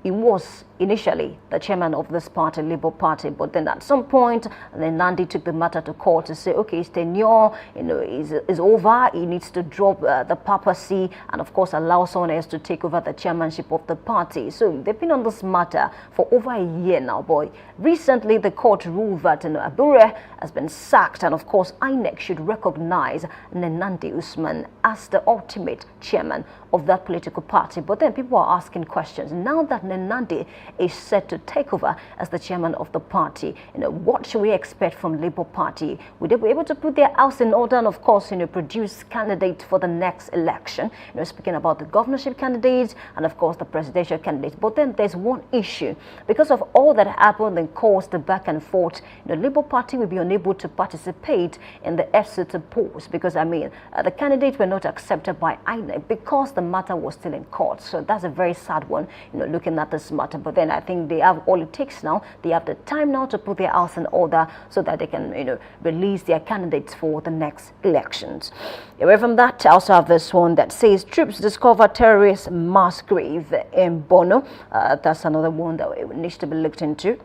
he was initially the chairman of this party, Labour Party, but then at some point, then Nandi took the matter to court to say, okay, his tenure, is over. He needs to drop the papacy and, of course, allow someone else to take over the chairmanship of the party. So they've been on this matter for over a year now, boy. Recently, the court ruled that Abure has been sacked, and, of course, INEC should recognize Nandi Usman as the ultimate chairman of that political party. But then people are asking questions. Now that Nandi is set to take over as the chairman of the party, what should we expect from Labour Party? Would they be able to put their house in order and, of course, produce candidates for the next election? Speaking about the governorship candidates and, of course, the presidential candidates. But then there's one issue. Because of all that happened and caused the back and forth, the Labour Party will be unable to participate in the FCT polls because, the candidates were not accepted by INEC because the matter was still in court. So that's a very sad one, looking at this matter. But then I think they have all it takes now. They have the time now to put their house in order so that they can, release their candidates for the next elections. Away from that, I also have this one that says troops discover terrorist mass grave in Borno. That's another one that needs to be looked into.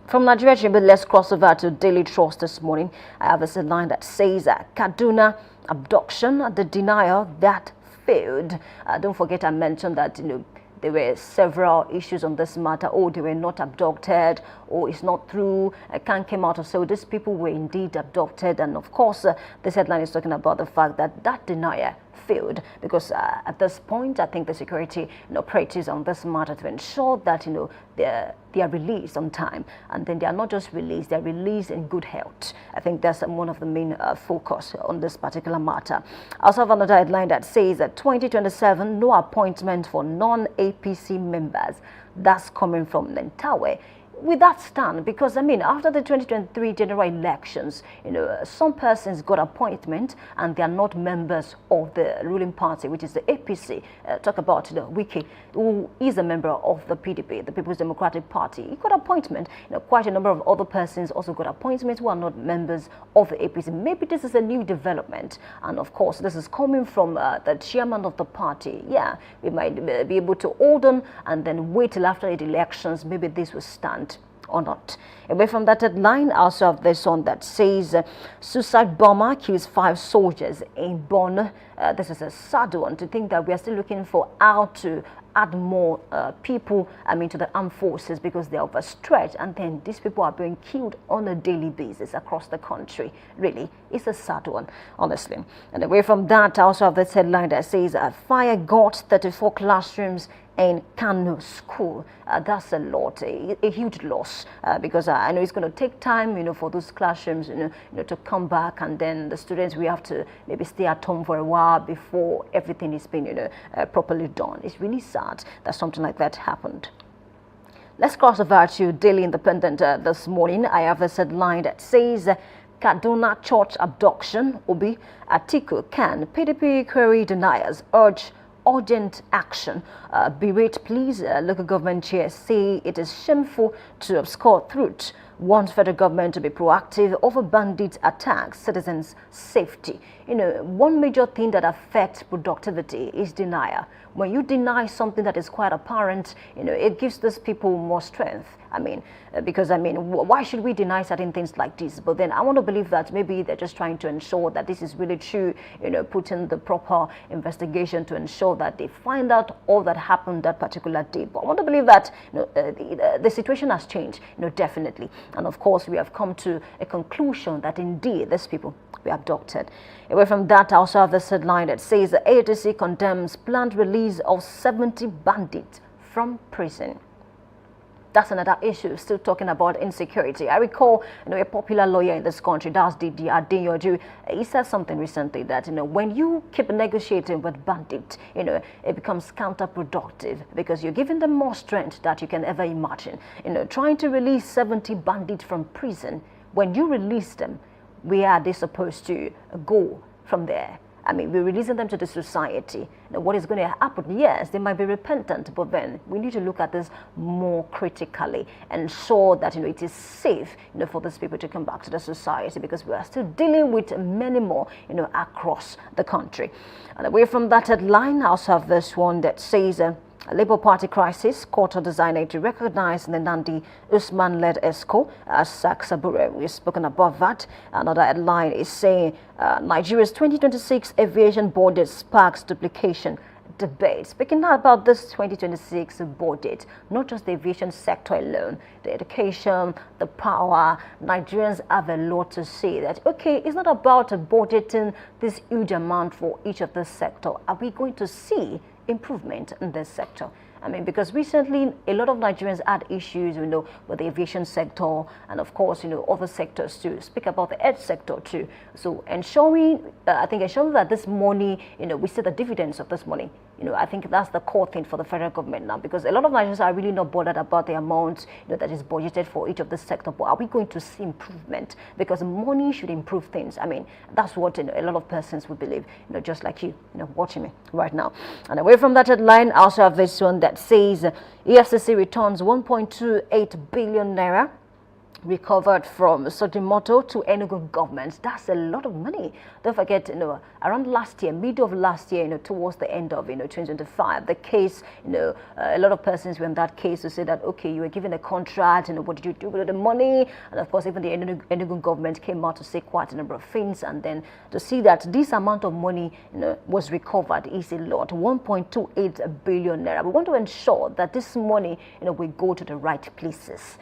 From Nigeria Tribune, let's cross over to Daily Trust this morning. I have a line that says Kaduna abduction, the denial that failed. Don't forget I mentioned that, there were several issues on this matter. Oh, they were not abducted. Oh, it's not true. Can't came out. So these people were indeed abducted. And of course, this headline is talking about the fact that that denial failed because at this point, I think the security operatives on this matter to ensure that they are released on time, and then they are not just released; they are released in good health. I think that's one of the main focus on this particular matter. I also have another headline that says that 2027 no appointment for non-APC members. That's coming from Nentawe. With that stand, because after the 2023 general elections, some persons got appointment and they are not members of the ruling party, which is the APC. Talk about Wiki, who is a member of the PDP, the People's Democratic Party. He got appointment. Quite a number of other persons also got appointments who are not members of the APC. Maybe this is a new development, and of course, this is coming from the chairman of the party. Yeah, we might be able to hold on and then wait till after the elections. Maybe this will stand or not. Away from that headline, I also have this one that says suicide bomber kills 5 soldiers in Borno. This is a sad one to think that we are still looking for how to add more people, to the armed forces because they are overstretched, and then these people are being killed on a daily basis across the country. Really, it's a sad one, honestly. And away from that, I also have this headline that says fire got 34 classrooms in Kano school. That's a lot, a huge loss, because I know it's going to take time, for those classrooms, to come back, and then the students will have to maybe stay at home for a while before everything is being, properly done. It's really sad that something like that happened. Let's cross over to Daily Independent this morning. I have a headline that says Kaduna church abduction. Obi Atiku can PDP query deniers urge urgent action. Berate please, local government chairs say it is shameful to obscure truth. Want federal government to be proactive over bandit attacks, citizens' safety. One major thing that affects productivity is denial. When you deny something that is quite apparent, it gives these people more strength. Because why should we deny certain things like this? But then I want to believe that maybe they're just trying to ensure that this is really true, put in the proper investigation to ensure that they find out all that happened that particular day. But I want to believe that the situation has changed, definitely. And of course, we have come to a conclusion that indeed these people were abducted. Away from that, I also have this headline that says the ATC condemns planned release of 70 bandits from prison. That's another issue, still talking about insecurity. I recall, a popular lawyer in this country, that's Didi Adeyoju, he said something recently that, when you keep negotiating with bandits, it becomes counterproductive because you're giving them more strength that you can ever imagine. Trying to release 70 bandits from prison, when you release them, where are they supposed to go from there? We're releasing them to the society. What is going to happen? Yes, they might be repentant, but then we need to look at this more critically and ensure that it is safe, for these people to come back to the society, because we are still dealing with many more, across the country. And away from that headline, I also have this one that says Labour Party crisis, court to designated to recognize the Nandi Usman-led ESCO as Saksabure. We've spoken about that. Another headline is saying Nigeria's 2026 aviation budget sparks duplication debate. Speaking now about this 2026 budget, not just the aviation sector alone, the education, the power, Nigerians have a lot to say that, okay, it's not about budgeting this huge amount for each of the sector. Are we going to see improvement in this sector? I mean, because recently a lot of Nigerians had issues, with the aviation sector and of course, other sectors too. Speak about the health sector too. So ensuring, I think ensuring that this money, we see the dividends of this money. I think that's the core thing for the federal government now, because a lot of Nigerians are really not bothered about the amount that is budgeted for each of the sector. But are we going to see improvement? Because money should improve things. I mean, that's what a lot of persons would believe. Just like you, watching me right now. And away from that headline, I also have this one that says EFCC returns 1.28 billion naira recovered from Sojimoto to Enugu government. That's a lot of money. Don't forget, around last year, middle of last year, towards the end of 2025, the case, a lot of persons were in that case to say that, okay, you were given a contract, what did you do with the money? And of course, even the Enugu government came out to say quite a number of things, and then to see that this amount of money, was recovered is a lot, 1.28 billion naira. We want to ensure that this money, will go to the right places.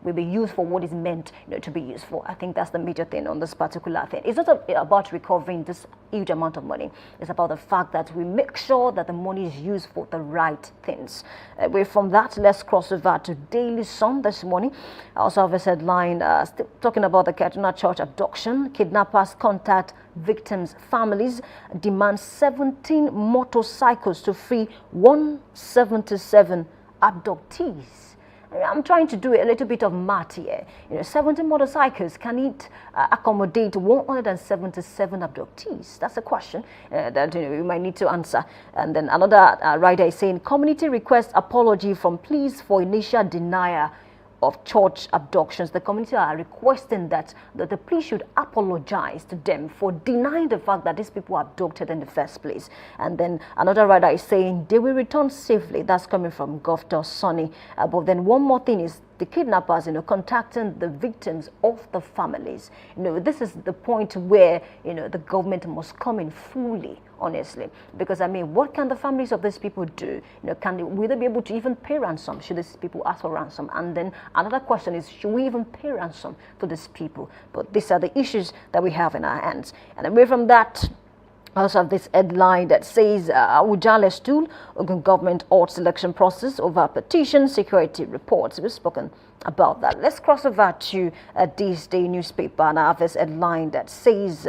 Will be used for what is meant to be used for. I think that's the major thing on this particular thing. It's not about recovering this huge amount of money. It's about the fact that we make sure that the money is used for the right things. Away from that, let's cross over to Daily Sun this morning. I also have a headline still talking about the Kaduna Church abduction. Kidnappers contact victims' families, demand 17 motorcycles to free 177 abductees. I'm trying to do a little bit of math here. 70 motorcycles, can it accommodate 177 abductees? That's a question that you might need to answer. And then another writer is saying, community requests apology from police for initial denial of church abductions. The community are requesting that the police should apologize to them for denying the fact that these people were abducted in the first place. And then another writer is saying they will return safely. That's coming from Governor Sonny. But then one more thing is the kidnappers, contacting the victims of the families. This is the point where, the government must come in fully, honestly. Because, I mean, what can the families of these people do? Will they be able to even pay ransom? Should these people ask for ransom? And then another question is, should we even pay ransom for these people? But these are the issues that we have in our hands. And away from that, I also have this headline that says Awujale stool, Ogun government halts selection process over petition security reports. We've spoken about that. Let's cross over to this day newspaper, and I have this headline that says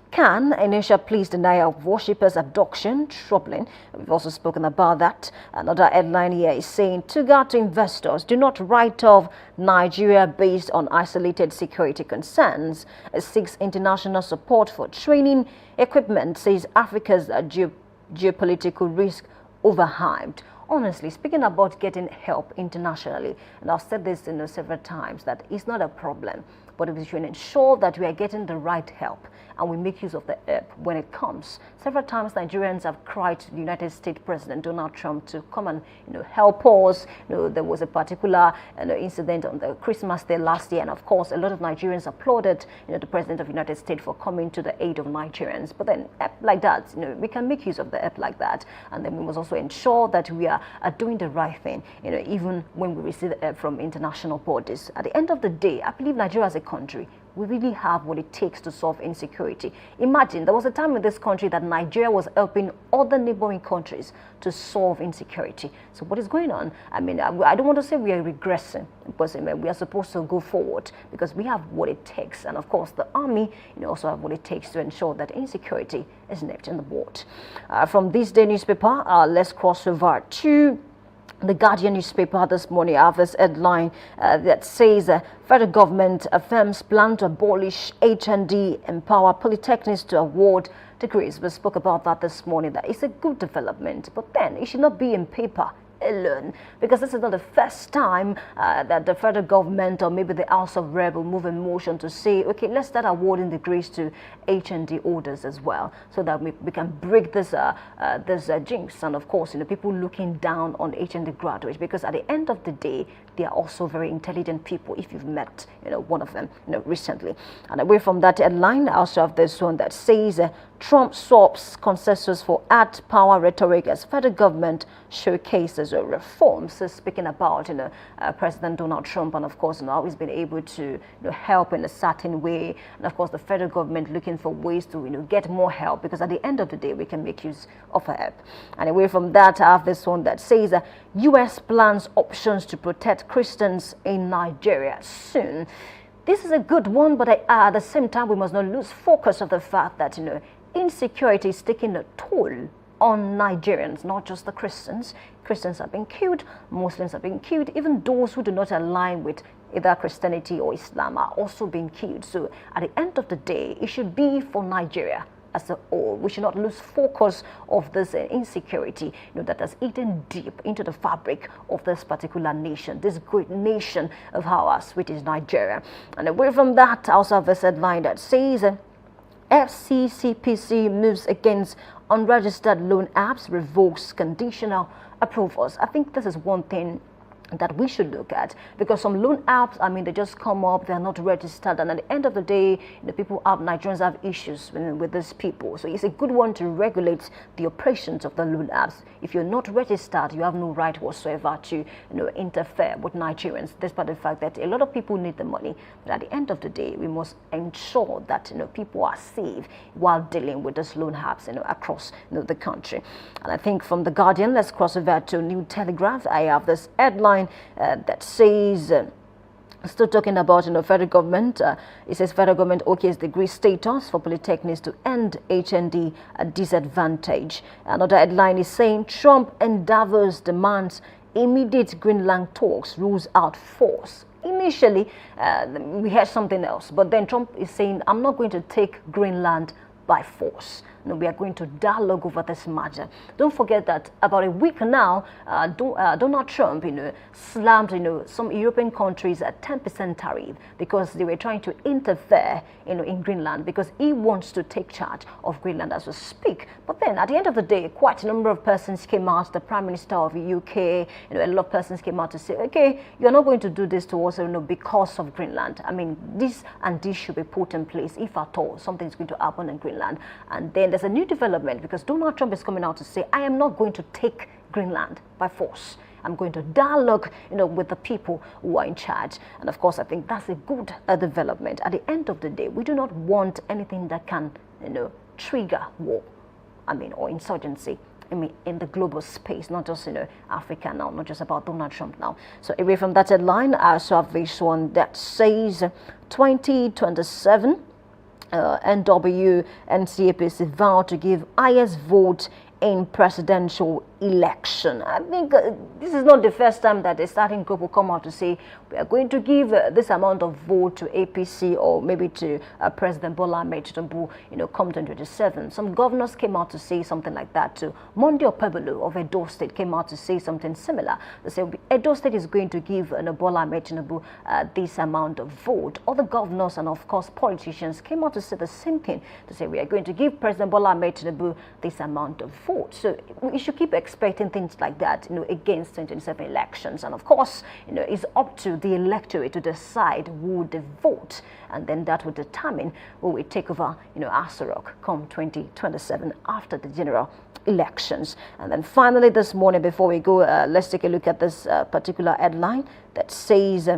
can initial police deny of worshippers abduction troubling? We've also spoken about that. Another headline here is saying Tuga to investors, do not write off Nigeria based on isolated security concerns. It seeks international support for training equipment, says Africa's geopolitical risk overhyped. Honestly, speaking about getting help internationally, and I've said this several times, that it's not a problem, but we should ensure that we are getting the right help and we make use of the help when it comes. Several times Nigerians have cried to the United States President Donald Trump to come and help us. There was a particular incident on the Christmas Day last year, and of course a lot of Nigerians applauded the President of the United States for coming to the aid of Nigerians. But then help like that, we can make use of the help like that, and then we must also ensure that we are doing the right thing, even when we receive help from international bodies. At the end of the day, I believe Nigeria as a country, we really have what it takes to solve insecurity. Imagine, there was a time in this country that Nigeria was helping other neighboring countries to solve insecurity. So what is going on? I mean, I don't want to say we are regressing, because we are supposed to go forward because we have what it takes. And of course, the army also have what it takes to ensure that insecurity is nipped in the bud. From this day newspaper, let's cross over to the Guardian newspaper this morning. I have this headline that says federal government affirms plan to abolish HND, empower polytechnics to award degrees. We spoke about that this morning, that it's a good development, but then it should not be in paper. alone, because this is not the first time that the federal government or maybe the House of Rep will move in motion to say, okay, let's start awarding degrees to HND holders as well, so that we can break this jinx. And of course, people looking down on HND graduates, because at the end of the day, they are also very intelligent people. If you've met, one of them, recently. And away from that headline, I also have this one that says Trump swaps consensus for art power rhetoric as federal government showcases reforms. So speaking about President Donald Trump, and of course how he's been able to help in a certain way, and of course the federal government looking for ways to get more help, because at the end of the day we can make use of help. And away from that, I have this one that says U.S. plans options to protect Christians in Nigeria soon. This is a good one, but at the same time we must not lose focus of the fact that insecurity is taking a toll on Nigerians, not just the Christians. Christians are being killed, Muslims are being killed, even those who do not align with either Christianity or Islam are also being killed. So at the end of the day, it should be for Nigeria as a whole. We should not lose focus of this insecurity that has eaten deep into the fabric of this particular nation, this great nation of ours, which is Nigeria. And away from that, I also have this headline that says FCCPC moves against unregistered loan apps, revokes conditional approvals. I think this is one thing that we should look at, because some loan apps, they just come up, they're not registered, and at the end of the day, Nigerians have issues with these people. So it's a good one to regulate the operations of the loan apps. If you're not registered, you have no right whatsoever to interfere with Nigerians, despite the fact that a lot of people need the money. But at the end of the day, we must ensure that people are safe while dealing with these loan apps across the country. And I think from The Guardian, let's cross over to New Telegraph. I have this headline that says, still talking about federal government, it says federal government okays degree status for polytechnics to end HND disadvantage. Another headline is saying Trump endeavors demands immediate Greenland talks, rules out force. Initially, we heard something else, but then Trump is saying, I'm not going to take Greenland by force. We are going to dialogue over this matter. Don't forget that about a week now, Donald Trump, slammed, some European countries at 10% tariff because they were trying to interfere, in Greenland, because he wants to take charge of Greenland as we speak. But then, at the end of the day, quite a number of persons came out. The Prime Minister of the UK, a lot of persons came out to say, okay, you're not going to do this to us, because of Greenland. This and this should be put in place if at all something's going to happen in Greenland. And then there's a new development, because Donald Trump is coming out to say, I am not going to take Greenland by force. I'm going to dialogue, with the people who are in charge. And of course, I think that's a good development. At the end of the day, we do not want anything that can, trigger war, or insurgency. In the global space, not just Africa now, not just about Donald Trump now. So away from that headline, I also have this one that says 2027. NW and CAPC vow to give highest vote in presidential election. I think this is not the first time that a starting group will come out to say we are going to give this amount of vote to APC or maybe to President Bola Ahmed Tinubu, come 2027. Some governors came out to say something like that too. Monday Opebolo of Edo State came out to say something similar. They say Edo State is going to give Bola Ahmed Tinubu this amount of vote. Other governors and of course politicians came out to say the same thing, to say we are going to give President Bola Ahmed Tinubu this amount of vote. So we should keep expecting things like that, against 2027 elections. And of course, it's up to the electorate to decide who they vote, and then that will determine who will take over, Asarok come 2027 after the general elections. And then finally this morning, before we go, let's take a look at this particular headline that says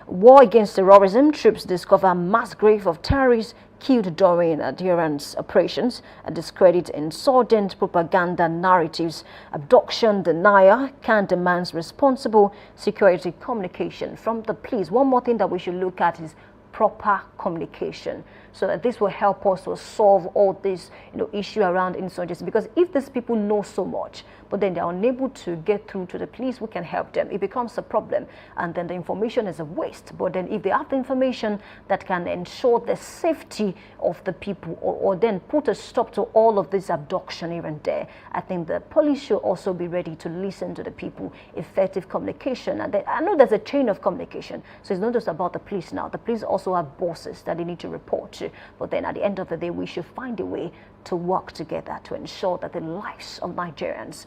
war against terrorism, troops discover mass grave of terrorists killed during adherence operations, discredit insurgent propaganda narratives, abduction denier, can demands responsible security communication from the police. One more thing that we should look at is proper communication. so that this will help us to solve all this, issue around insurgency. Because if these people know so much, but then they're unable to get through to the police who can help them, it becomes a problem, and then the information is a waste. But then if they have the information that can ensure the safety of the people, or then put a stop to all of this abduction here and there, I think the police should also be ready to listen to the people. Effective communication, and I know there's a chain of communication, so it's not just about the police now. The police also have bosses that they need to report to, but then at the end of the day, we should find a way to work together to ensure that the lives of Nigerians,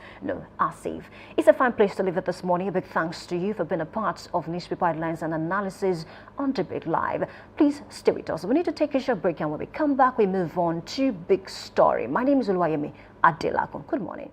are safe. It's a fine place to live at this morning. A big thanks to you for being a part of newspaper headlines and analysis on Daybreak Live. Please stay with us. We need to take a short break, and when we come back, we move on to Big Story. My name is Oluwayemi Adelakun. Good morning.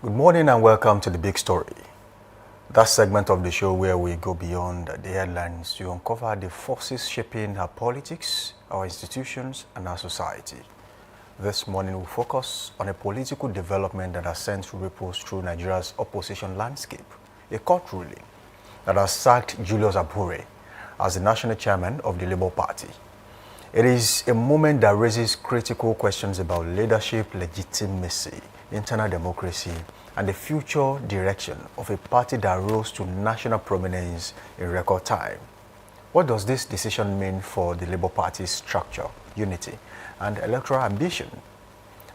Good morning and welcome to The Big Story. That segment of the show where we go beyond the headlines to uncover the forces shaping our politics, our institutions, and our society. This morning we'll focus on a political development that has sent ripples through Nigeria's opposition landscape, a court ruling that has sacked Julius Abure as the national chairman of the Labour Party. It is a moment that raises critical questions about leadership, legitimacy, internal democracy, and the future direction of a party that rose to national prominence in record time. What does this decision mean for the Labour Party's structure, unity, and electoral ambition?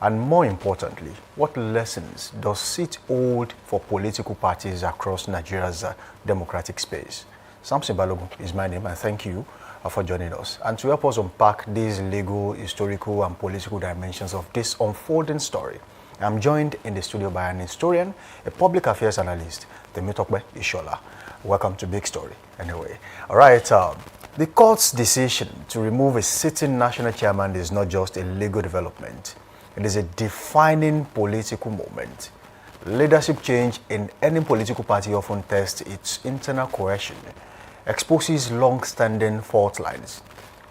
And more importantly, what lessons does it hold for political parties across Nigeria's democratic space? Samson Balogun is my name, and thank you for joining us. And to help us unpack these legal, historical, and political dimensions of this unfolding story, I'm joined in the studio by an historian, a public affairs analyst, Temitope Ishola. Welcome to Big Story, anyway. All right, the court's decision to remove a sitting national chairman is not just a legal development. It is a defining political moment. Leadership change in any political party often tests its internal cohesion, exposes long-standing fault lines,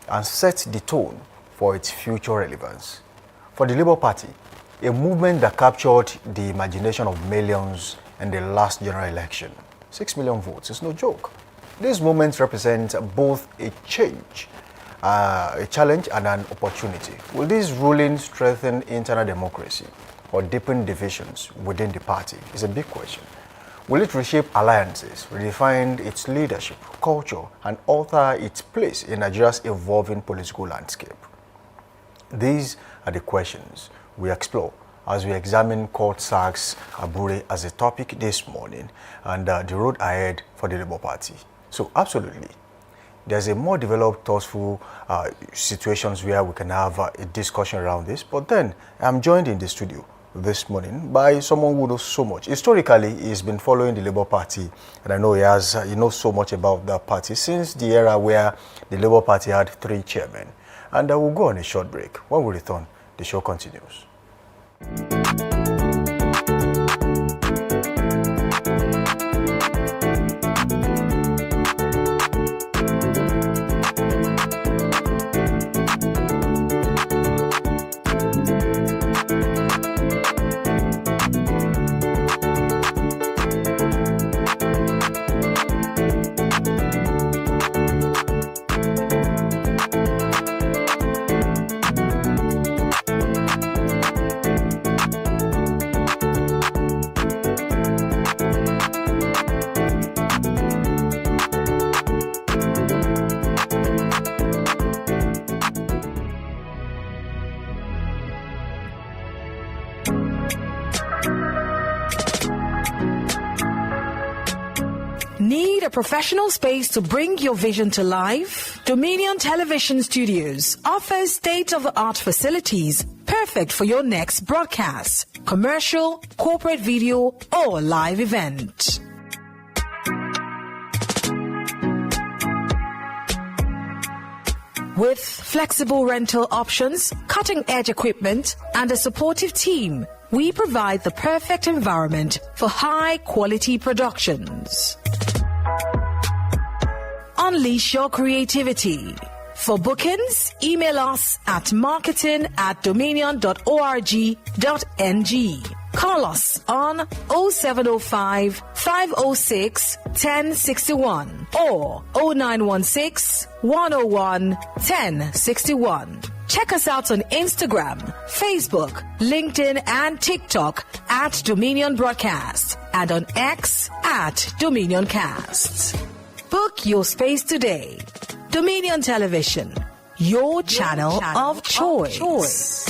and sets the tone for its future relevance. For the Labour Party, a movement that captured the imagination of millions in the last general election. 6 million votes is no joke. These moments represent both a challenge and an opportunity. Will this ruling strengthen internal democracy or deepen divisions within the party? Is a big question. Will it reshape alliances, redefine its leadership, culture, and alter its place in Nigeria's evolving political landscape? These are the questions we explore as we examine court sacks Abure as a topic this morning and the road ahead for the Labour Party. So absolutely, there's a more developed, thoughtful situations where we can have a discussion around this. But then I'm joined in the studio this morning by someone who knows so much. Historically, he's been following the Labour Party, and I know he knows so much about that party since the era where the Labour Party had 3 chairmen. And we'll go on a short break. When we return, the show continues. Need a professional space to bring your vision to life? Dominion Television Studios offers state-of-the-art facilities perfect for your next broadcast, commercial, corporate video, or live event. With flexible rental options, cutting-edge equipment, and a supportive team, we provide the perfect environment for high-quality productions. Unleash your creativity. For bookings, email us at marketing@dominion.org.ng. Call us on 0705 506 1061 or 0916 101 1061. Check us out on Instagram, Facebook, LinkedIn, and TikTok at Dominion Broadcast and on X at DominionCast. Book your space today. Dominion Television, your channel of choice.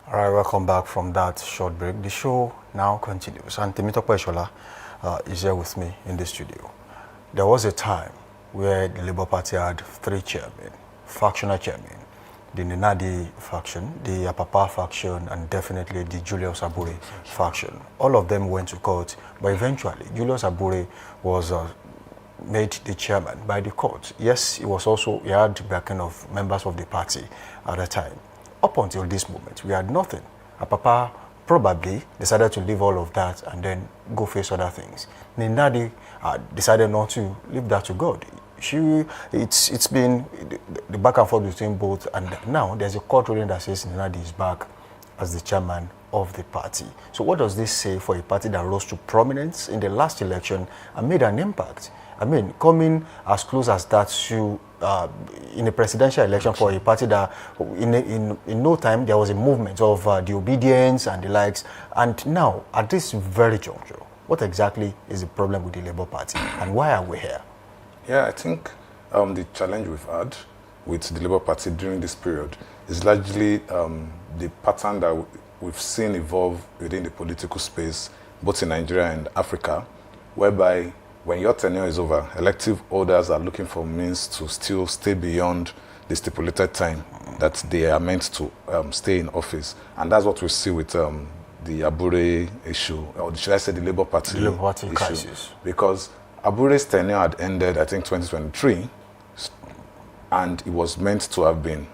All right, welcome back from that short break. The show now continues, and Temitope Ishola is here with me in the studio. There was a time where the Labour Party had 3 chairmen, factional chairmen. The Nenadi faction, the Apapa faction, and definitely the Julius Abure faction. All of them went to court, but eventually Julius Abure was made the chairman by the court. Yes, he had the backing of members of the party at the time. Up until this moment, we had nothing. Papa probably decided to leave all of that and then go face other things. Nadi decided not to leave that to God. It's been the back and forth between both, and now there's a court ruling that says Nadi is back as the chairman of the party. So what does this say for a party that rose to prominence in the last election and made an impact? I mean, coming as close as that to in a presidential election for a party that in no time there was a movement of the obedience and the likes, and now at this very juncture, what exactly is the problem with the Labour Party and why are we here? Yeah, I think the challenge we've had with the Labour Party during this period is largely the pattern that we've seen evolve within the political space, both in Nigeria and Africa, whereby when your tenure is over, elective holders are looking for means to still stay beyond the stipulated time that they are meant to stay in office. And that's what we see with the Abure issue, or should I say the Labour Party, issue. Crisis. Because Abure's tenure had ended, I think, 2023, and it was meant to have been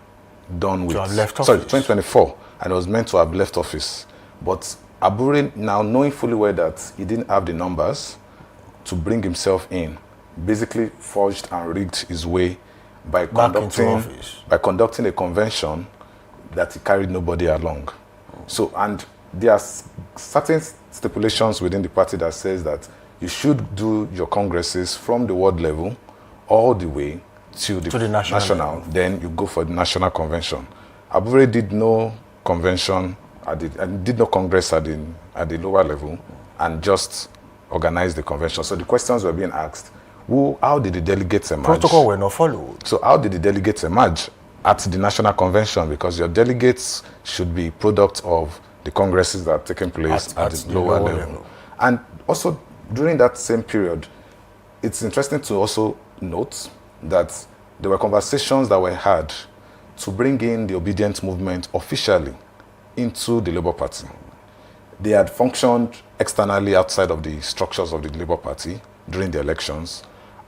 done with... 2024, and it was meant to have left office. But Abure, now knowing fully well that he didn't have the numbers to bring himself in, basically forged and rigged his way by conducting a convention that he carried nobody along. So, and there are certain stipulations within the party that says that you should do your congresses from the ward level all the way to the national. Then you go for the national convention. Abure did no convention, did no congress at the lower level, and just organized the convention. So the questions were being asked: how did the delegates emerge? Protocol were not followed. So how did the delegates emerge at the national convention? Because your delegates should be product of the congresses that are taking place at the lower level. And also during that same period, it's interesting to also note that there were conversations that were had to bring in the obedient movement officially into the Labour Party. They had functioned externally outside of the structures of the Labour Party during the elections,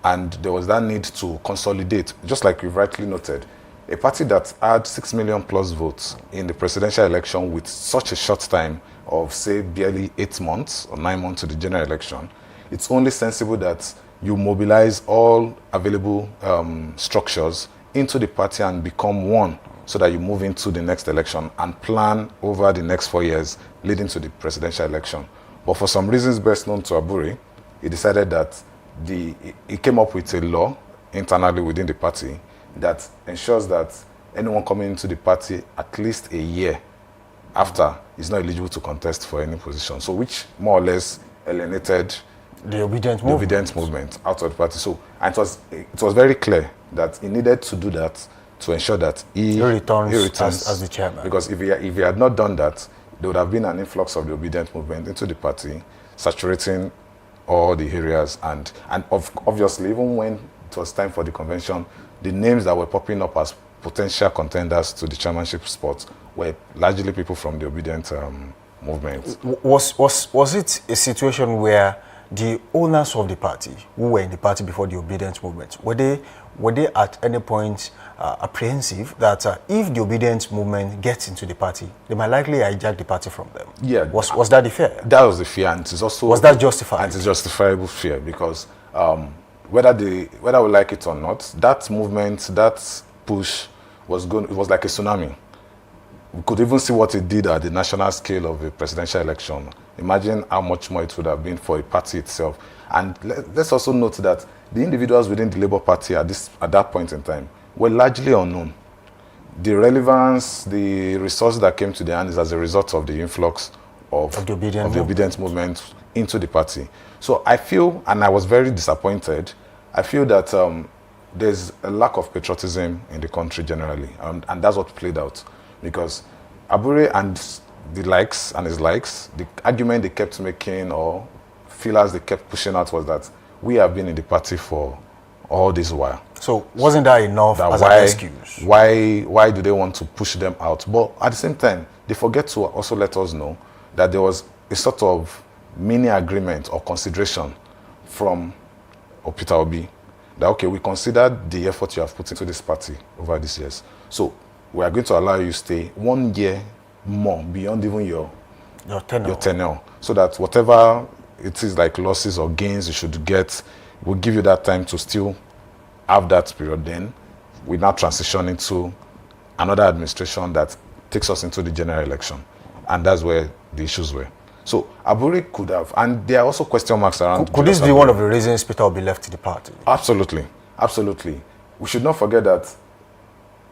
and there was that need to consolidate, just like you've rightly noted. A party that had 6 million plus votes in the presidential election with such a short time of, say, barely 8 months or 9 months to the general election, it's only sensible that you mobilize all available structures into the party and become one, so that you move into the next election and plan over the next 4 years leading to the presidential election. But for some reasons best known to Abure, he decided that he came up with a law internally within the party that ensures that anyone coming into the party at least a year after is not eligible to contest for any position. So which more or less alienated the obedient movement out of the party. So, and it was very clear that he needed to do that to ensure that he returns as the chairman. Because if he had not done that, there would have been an influx of the obedient movement into the party, saturating all the areas. And obviously, even when it was time for the convention, the names that were popping up as potential contenders to the chairmanship spot were largely people from the obedient movement. Was it a situation where the owners of the party, who were in the party before the obedient movement, were they at any point apprehensive that if the obedient movement gets into the party, they might likely hijack the party from them? Yeah. Was that the fear? That was the fear, and it's also... Was that justified? And it's justifiable fear, because whether we like it or not, that movement, that push it was like a tsunami. We could even see what it did at the national scale of a presidential election. Imagine how much more it would have been for a party itself. And let's also note that the individuals within the Labour Party at that point in time were largely unknown. The relevance, the resources that came to their hand is as a result of the influx of the obedient movement into the party. So I feel, and I was very disappointed, I feel that there's a lack of patriotism in the country generally, and that's what played out. Because Abure and his likes, the argument they kept making or feelers they kept pushing out was that we have been in the party for all this while. So wasn't that enough as an excuse? Why do they want to push them out? But at the same time, they forget to also let us know that there was a sort of mini agreement or consideration from or Peter Obi that, okay, we consider the effort you have put into this party over these years. So we are going to allow you to stay 1 year more beyond even your tenure. So that whatever it is like losses or gains you should get, we'll give you that time to still have that period. Then we now transition into another administration that takes us into the general election. And that's where the issues were. So Aburi could have, and there are also question marks around. Could this be one of the reasons Peter Obi left the party? Absolutely, absolutely. We should not forget that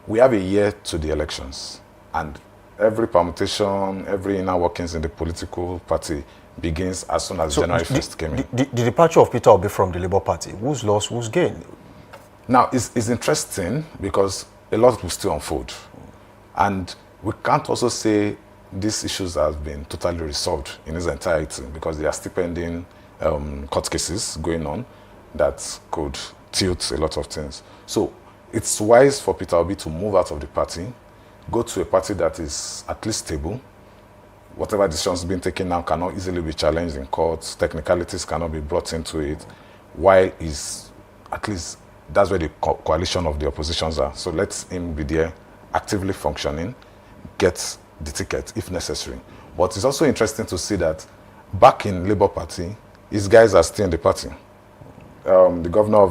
we have a year to the elections, and every permutation, every inner workings in the political party begins as soon as January 1st came in. The departure of Peter Obi from the Labour Party, who's lost, who's gained? Now, it's interesting because a lot will still unfold. And we can't also say these issues have been totally resolved in its entirety because there are still pending court cases going on that could tilt a lot of things. So it's wise for Peter Obi to move out of the party, go to a party that is at least stable. Whatever decisions being taken now cannot easily be challenged in courts. Technicalities cannot be brought into it. Why is at least that's where the coalition of the oppositions are. So let him be there, actively functioning, get the ticket if necessary. But it's also interesting to see that back in Labour Party, his guys are still in the party. The governor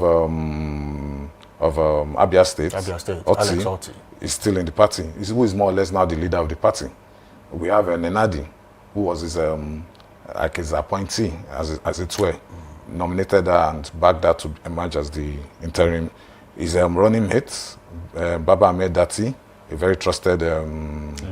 of Abia State, Alex Otti, is still in the party. Who is more or less now the leader of the party. We have Nenadi, who was his appointee, as it were, nominated her and backed her to emerge as the interim. His running mate, Baba Ahmed Dati, a very trusted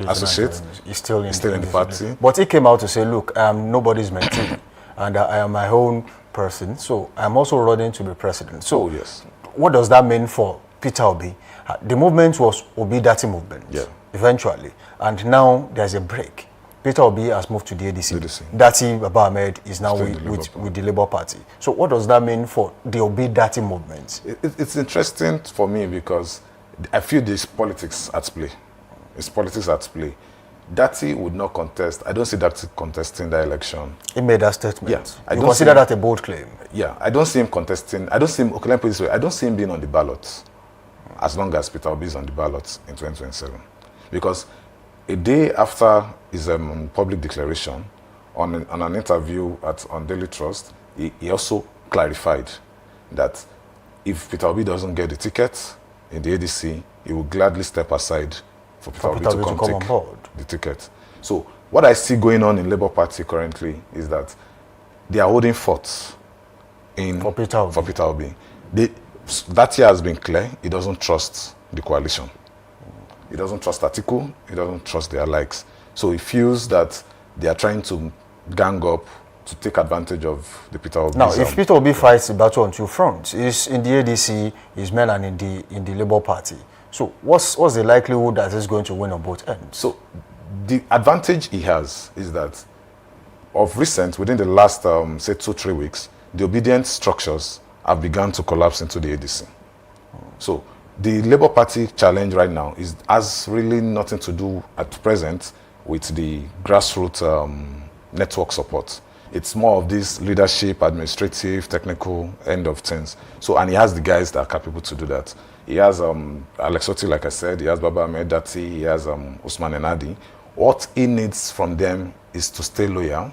associate, is still in the party. But he came out to say, look, I am nobody's mentee, and I am my own person, so I'm also running to be president. So yes. What does that mean for Peter Obi? The movement was Obi Dati movement, eventually, and now there's a break. Peter Obi has moved to the ADC. Dati Baba Ahmed is now with the Labour Party. So what does that mean for the Obi Dati movement? It's interesting for me because I feel there's politics at play. It's politics at play. Dati would not contest. I don't see Dati contesting the election. He made that statement. Yeah, you consider that a bold claim? Yeah, I don't see him contesting. I don't see him, okay, let me put it this way, I don't see him being on the ballot as long as Peter Obi is on the ballot in 2027. Because a day after his public declaration, on an interview on Daily Trust, he also clarified that if Peter Obi doesn't get the ticket in the ADC, he will gladly step aside for Peter Obi to come on board the ticket. So what I see going on in Labour Party currently is that they are holding forth for Peter Obi. That year has been clear. He doesn't trust the coalition. He doesn't trust Atiku. He doesn't trust their likes. So he feels that they are trying to gang up to take advantage of the Peter Obi. Now, if Peter Obi fights the battle on two fronts, he's in the ADC, his men are in the Labour Party. So what's the likelihood that he's going to win on both ends? So the advantage he has is that of recent, within the last, say, 2-3 weeks, the obedient structures have begun to collapse into the ADC. So the Labour Party challenge right now has really nothing to do at present with the grassroots network support. It's more of this leadership, administrative, technical end of things. So, and he has the guys that are capable to do that. He has Alex Otti, like I said, he has Baba Ahmed Dati, he has Usman Enadi. What he needs from them is to stay loyal.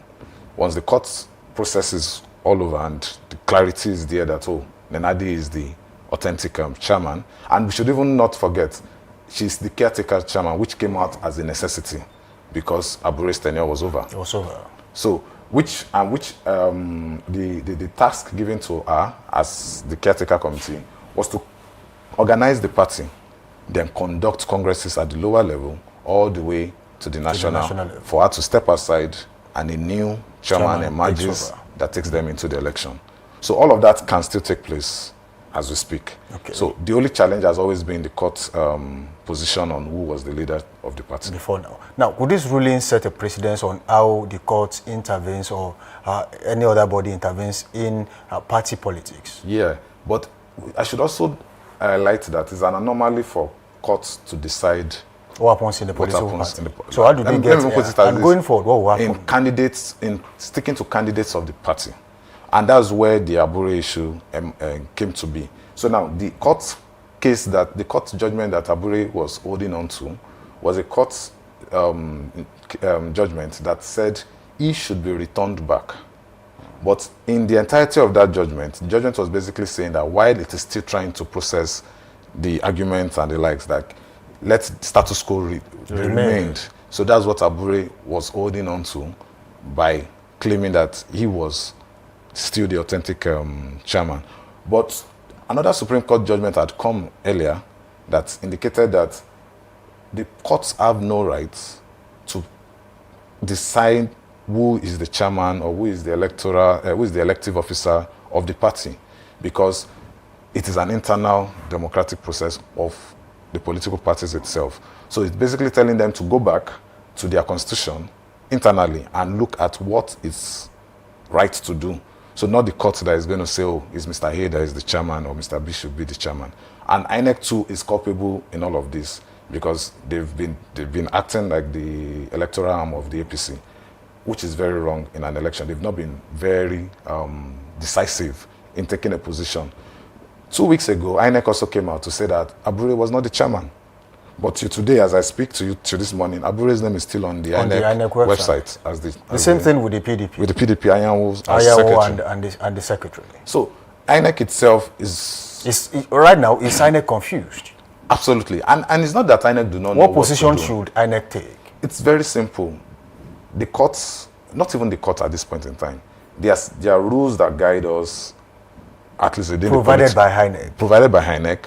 Once the court process is all over and the clarity is there that, oh, Nenadi is the authentic chairman. And we should even not forget, she's the caretaker chairman, which came out as a necessity because Abure's tenure was over. It was over. So, the task given to her as the caretaker committee was to organize the party, then conduct congresses at the lower level all the way to the national level, for her to step aside and a new chairman emerges that takes them into the election. So all of that can still take place as we speak. Okay. So the only challenge has always been the court position on who was the leader of the party. Before now. Now, could this ruling set a precedence on how the court intervenes or any other body intervenes in party politics? Yeah, but I should also highlight that it's an anomaly for courts to decide what happens in the political party. So how do they get and going forward, what will happen? In sticking to candidates of the party. And that's where the Abure issue came to be. So now the court judgment that Abure was holding on to was a court judgment that said he should be returned back. But in the entirety of that judgment, the judgment was basically saying that while it is still trying to process the arguments and the likes, that let status quo remained. So that's what Abure was holding on to by claiming that he was still the authentic chairman. But another Supreme Court judgment had come earlier that indicated that the courts have no right to decide who is the chairman or who is the elective officer of the party, because it is an internal democratic process of the political parties itself. So it's basically telling them to go back to their constitution internally and look at what is right to do. So not the court that is going to say, oh, is Mr. A that is the chairman or Mr. B should be the chairman. And INEC too is culpable in all of this because they've been acting like the electoral arm of the APC, which is very wrong in an election. They've not been very decisive in taking a position. 2 weeks ago, INEC also came out to say that Abure was not the chairman. But today, as I speak to you this morning, Abure's name is still on the INEC website as the same thing with the PDP. With the PDP, Ayawo and the secretary. So INEC itself is right now is INEC confused. Absolutely, and it's not that INEC do not know what position should INEC take. It's very simple. The courts, not even the court at this point in time, there are rules that guide us. At least provided by INEC. Provided by INEC.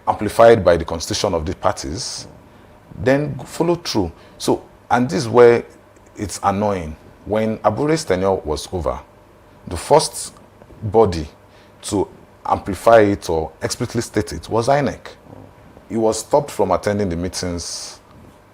Amplified by the constitution of the parties, then follow through. So, and this is where it's annoying. When Abure's tenure was over, the first body to amplify it or explicitly state it was INEC. He was stopped from attending the meetings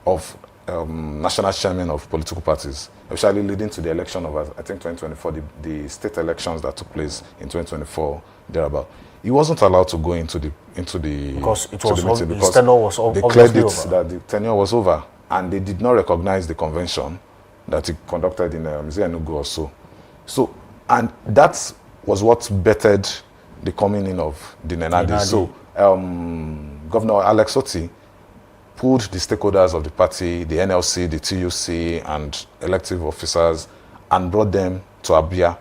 of national chairmen of political parties, especially leading to the election of, I think, 2024, the state elections that took place in 2024, thereabout. He wasn't allowed to go into the because it was meeting because his tenure was they declared it that the tenure was over, and they did not recognize the convention that he conducted in Enugu or so. So, and that was what bettered the coming in of the Nenadi. So, Governor Alex Otti pulled the stakeholders of the party, the NLC, the TUC, and elective officers, and brought them to Abia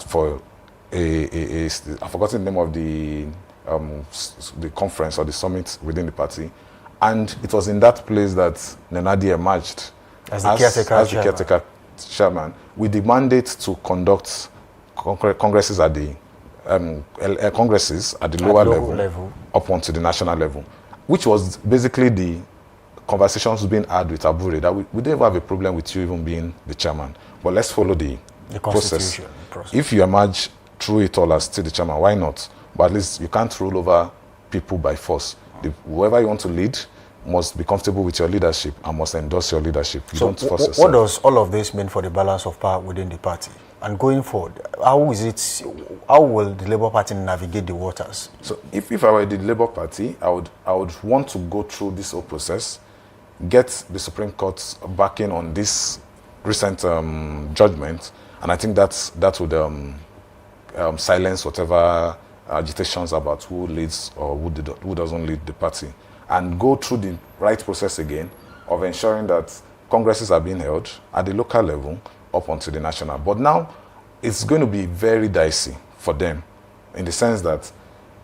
for I've forgotten the name of the conference or the summit within the party, and it was in that place that Nenadi emerged as the caretaker chairman with the mandate to conduct congresses at the lower level up onto the national level, which was basically the conversations being had with Abure that we don't have a problem with you even being the chairman, but let's follow the process. If you emerge through it all as still the chairman, why not? But at least you can't rule over people by force. Whoever you want to lead must be comfortable with your leadership and must endorse your leadership. You don't force yourself. What does all of this mean for the balance of power within the party? And going forward, how will the Labour Party navigate the waters? So if I were the Labour Party, I would want to go through this whole process, get the Supreme Court's backing on this recent judgment, and I think that would silence whatever agitations about who leads or who doesn't lead the party, and go through the right process again of ensuring that congresses are being held at the local level up onto the national. But now it's going to be very dicey for them in the sense that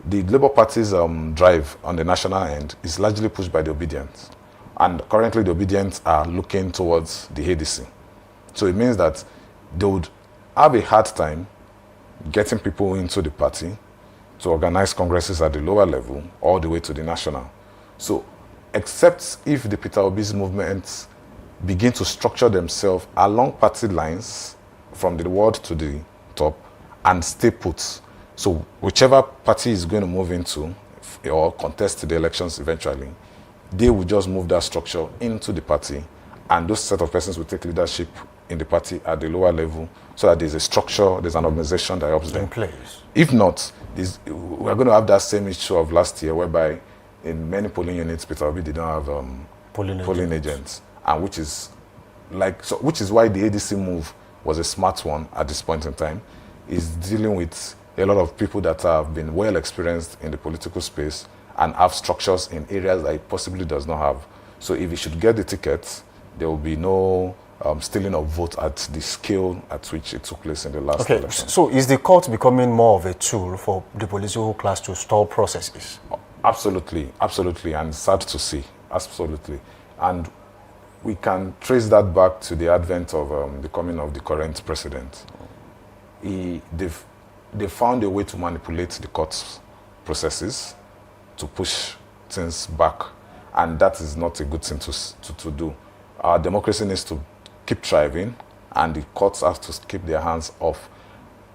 the Labour Party's drive on the national end is largely pushed by the Obedient, and currently the Obedient are looking towards the ADC. So it means that they would have a hard time getting people into the party to organize congresses at the lower level all the way to the national. So except if the Peter Obi's movements begin to structure themselves along party lines from the ward to the top and stay put. So whichever party is going to move into or contest the elections eventually, they will just move that structure into the party, and those set of persons will take leadership in the party at the lower level so that there's a structure, there's an organization that helps them. In place. If not, we're going to have that same issue of last year whereby in many polling units, Peter Obi did not have polling agents. And which is why the ADC move was a smart one at this point in time. Is dealing with a lot of people that have been well experienced in the political space and have structures in areas that it possibly does not have. So if he should get the ticket, there will be no stealing of vote at the scale at which it took place in the last election. So is the court becoming more of a tool for the political class to stall processes? Absolutely, absolutely, and sad to see, absolutely. And we can trace that back to the advent of the coming of the current president. They found a way to manipulate the court's processes to push things back, and that is not a good thing to do. Our democracy needs to keep thriving, and the courts have to keep their hands off.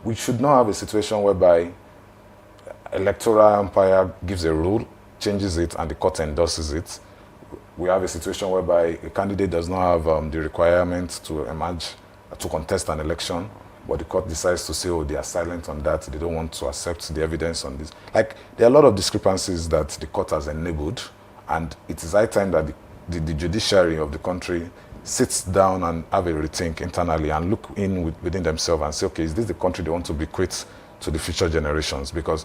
We should not have a situation whereby electoral umpire gives a rule, changes it, and the court endorses it. We have a situation whereby a candidate does not have the requirement to emerge, to contest an election, but the court decides to say, oh, they are silent on that, they don't want to accept the evidence on this. Like, there are a lot of discrepancies that the court has enabled, and it is high time that the judiciary of the country sits down and have a rethink internally and look within themselves and say, okay, is this the country they want to bequeath to the future generations? Because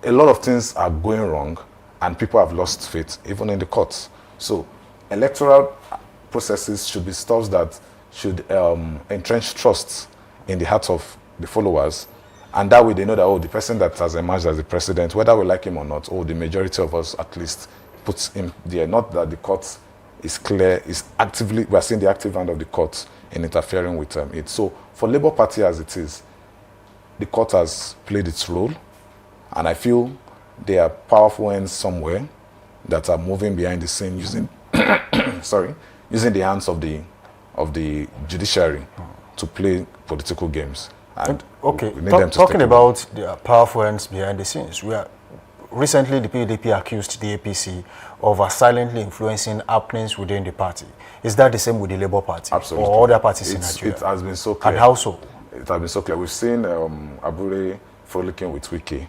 a lot of things are going wrong and people have lost faith, even in the courts. So electoral processes should be stuff that should entrench trust in the hearts of the followers. And that way they know that, oh, the person that has emerged as the president, whether we like him or not, oh, the majority of us at least puts him there. Not that the court is clear, is actively, we are seeing the active hand of the court in interfering with it. So for Labour Party as it is, the court has played its role, and I feel there are powerful ends somewhere that are moving behind the scene using using the hands of the judiciary to play political games. And okay, talking about the powerful ends behind the scenes, recently the PDP accused the APC of silently influencing happenings within the party. Is that the same with the Labour Party? Absolutely. Or other parties in Nigeria? It has been so clear. And how so? It has been so clear. We've seen Abure frolicking with Wike.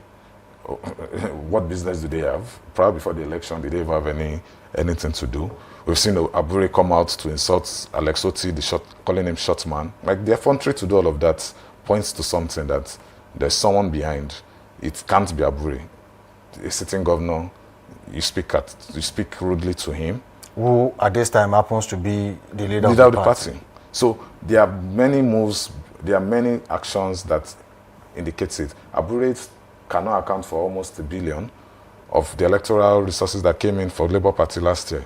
What business do they have? Probably before the election, did they have anything to do? We've seen Abure come out to insult Alex Oti, calling him short man. Like, the effrontery to do all of that points to something that there's someone behind. It can't be Abure. A sitting governor, you speak rudely to him. Who at this time happens to be the leader of the party. So there are many moves, there are many actions that indicates it. Abure cannot account for almost $1 billion of the electoral resources that came in for Labour Party last year.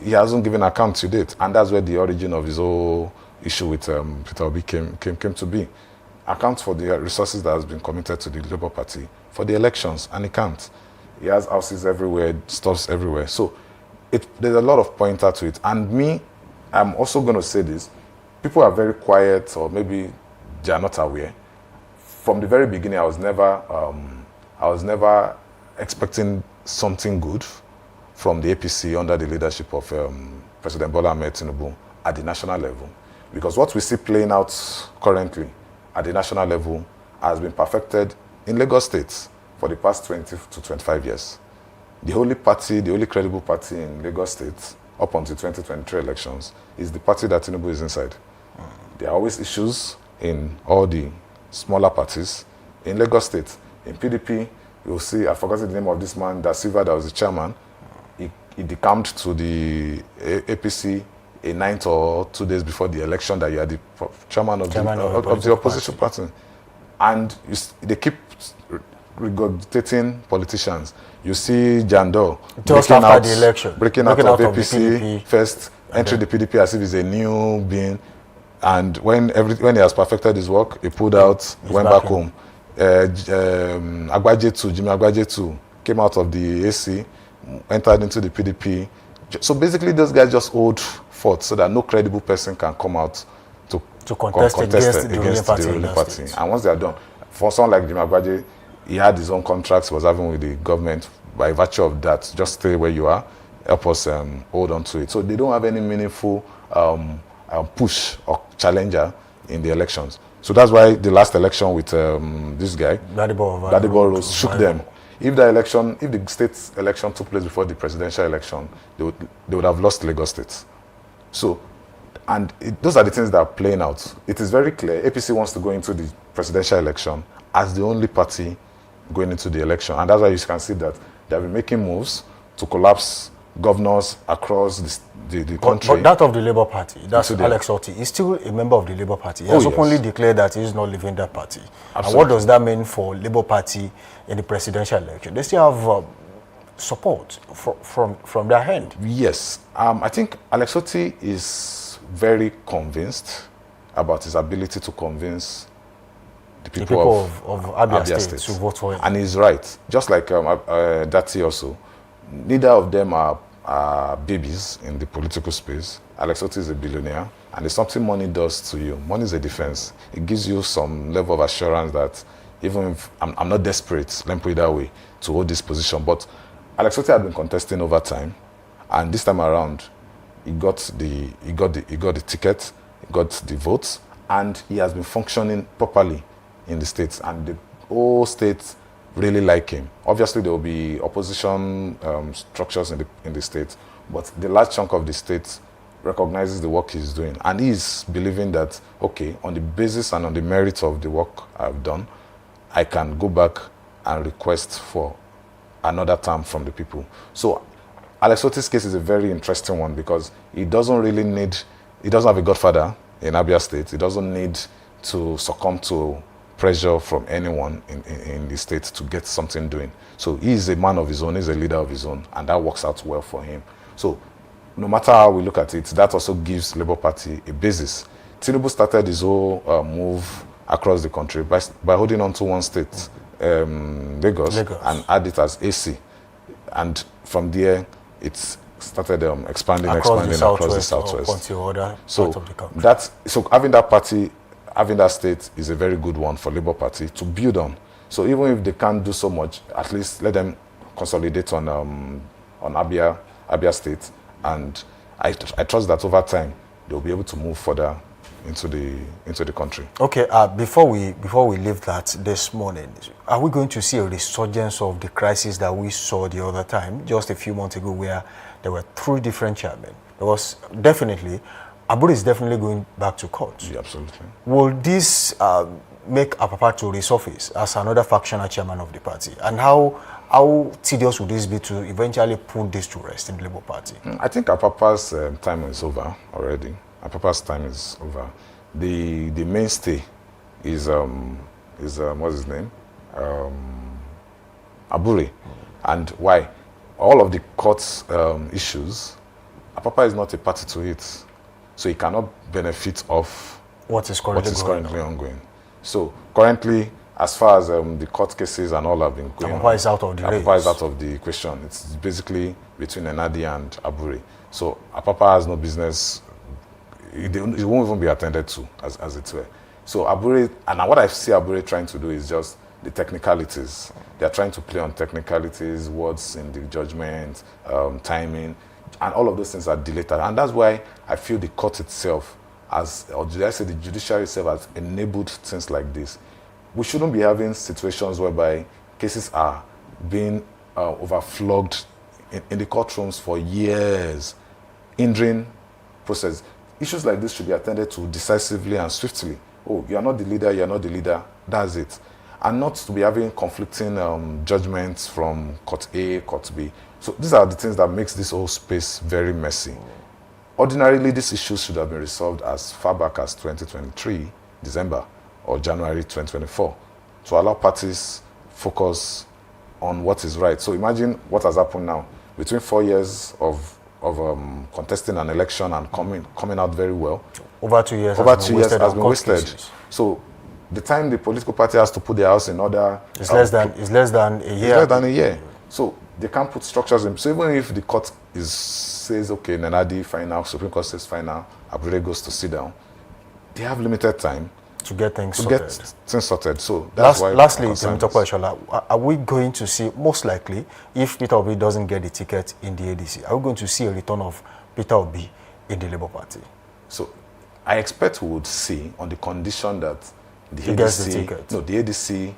He hasn't given account to date, and that's where the origin of his whole issue with Peter Obi came to be. Account for the resources that has been committed to the Labour Party for the elections, and he can't. He has houses everywhere, stores everywhere. So there's a lot of pointer to it. And I'm also going to say this. People are very quiet, or maybe they are not aware. From the very beginning, I was never expecting something good from the APC under the leadership of President Bola Ahmed Tinubu at the national level. Because what we see playing out currently at the national level has been perfected in Lagos State for the past 20 to 25 years. The only credible party in Lagos State up until 2023 elections is the party that Tinubu is inside. There are always issues in all the smaller parties in Lagos State. In PDP, you'll see, I forgot the name of this man, Da Silva, that was the chairman. He decamped to the APC a night or 2 days before the election that you are the chairman of the opposition party. And they keep regurgitating politicians. You see Jandor breaking out of APC first, entering the PDP as if he's a new being. And when he has perfected his work, he pulled out, went back home. Jimmy Agbaje came out of the AC, entered into the PDP. So basically, those guys just hold fort so that no credible person can come out to contest against the ruling party. And once they are done, for someone like Jimmy Agbaje, he had his own contracts he was having with the government. By virtue of that, just stay where you are, help us hold on to it. So they don't have any meaningful push or challenger in the elections. So that's why the last election with this guy, Daddy shook them. If the state election took place before the presidential election, they would have lost Lagos State. So And those are the things that are playing out. It is very clear APC wants to go into the presidential election as the only party going into the election. And that's why you can see that they have been making moves to collapse governors across the country. But that of the Labour Party, that's Alex Otti, is still a member of the Labour Party. He has openly declared that he is not leaving that party. Absolutely. And what does that mean for Labour Party in the presidential election? They still have support from their end. Yes. I think Alex Otti is very convinced about his ability to convince the people of Abia State to vote for him. And he's right. Just like Dati also, neither of them are babies in the political space. Alex Otti is a billionaire, and there's something money does to you. Money is a defense. It gives you some level of assurance that even if I'm not desperate, let me put it that way, to hold this position. But Alex Otti had been contesting over time, and this time around, he got the ticket, he got the votes, and he has been functioning properly in the states, and the whole state really like him. Obviously, there will be opposition structures in the state, but the large chunk of the state recognizes the work he's doing, and he's believing that, okay, on the basis and on the merit of the work I've done, I can go back and request for another term from the people. So Alex Otti's case is a very interesting one because he doesn't have a godfather in Abia State. He doesn't need to succumb to pressure from anyone in the state to get something doing. So he's a man of his own, he's a leader of his own, and that works out well for him. So no matter how we look at it, that also gives Labour Party a basis. Tinubu started his whole move across the country by holding on to one state, Lagos, and add it as AC. And from there, it's started expanding across the southwest. So having that party, having that state is a very good one for Labour Party to build on. So even if they can't do so much, at least let them consolidate on Abia State, and I trust that over time they'll be able to move further into the country. Okay, before we leave that this morning, are we going to see a resurgence of the crisis that we saw the other time, just a few months ago, where there were 3 different chairmen? Because definitely, Aburi is definitely going back to court. Yeah, absolutely. Will this make Apapa to resurface as another factional chairman of the party? And how tedious would this be to eventually put this to rest in the Labour Party? I think Apapa's time is over already. Apapa's time is over. The mainstay is what's his name? Aburi. And why? All of the court's issues, Apapa is not a party to it. So he cannot benefit off what is currently ongoing. So currently, as far as the court cases and all have been going, Apapa is out of the race. Apapa is out of the question. It's basically between Enadi and Aburi. So Apapa has no business. It won't even be attended to, as it were. So Aburi, and what I see Aburi trying to do is just the technicalities. They are trying to play on technicalities, words in the judgment, timing, and all of those things are delayed. And that's why I feel the court itself or did I say the judiciary itself has enabled things like this. We shouldn't be having situations whereby cases are being overflogged in the courtrooms for years, hindering process. Issues like this should be attended to decisively and swiftly. Oh, you're not the leader, that's it. And not to be having conflicting judgments from court A, court B. So these are the things that makes this whole space very messy. Ordinarily, these issues should have been resolved as far back as 2023, December, or January 2024, to allow parties focus on what is right. So imagine what has happened now. Between 4 years of contesting an election and coming out very well. Over 2 years has been wasted. So the time the political party has to put their house in order is less than a year. Less than a year. So they can't put structures in. So even if the court says, okay, Nenadi final, Supreme Court says final, Abure goes to sit down, they have limited time to get things sorted. So that's why. Lastly, are we going to see, most likely, if Peter Obi doesn't get the ticket in the ADC, are we going to see a return of Peter Obi in the Labour Party? So I expect we would see, on the condition that the ADC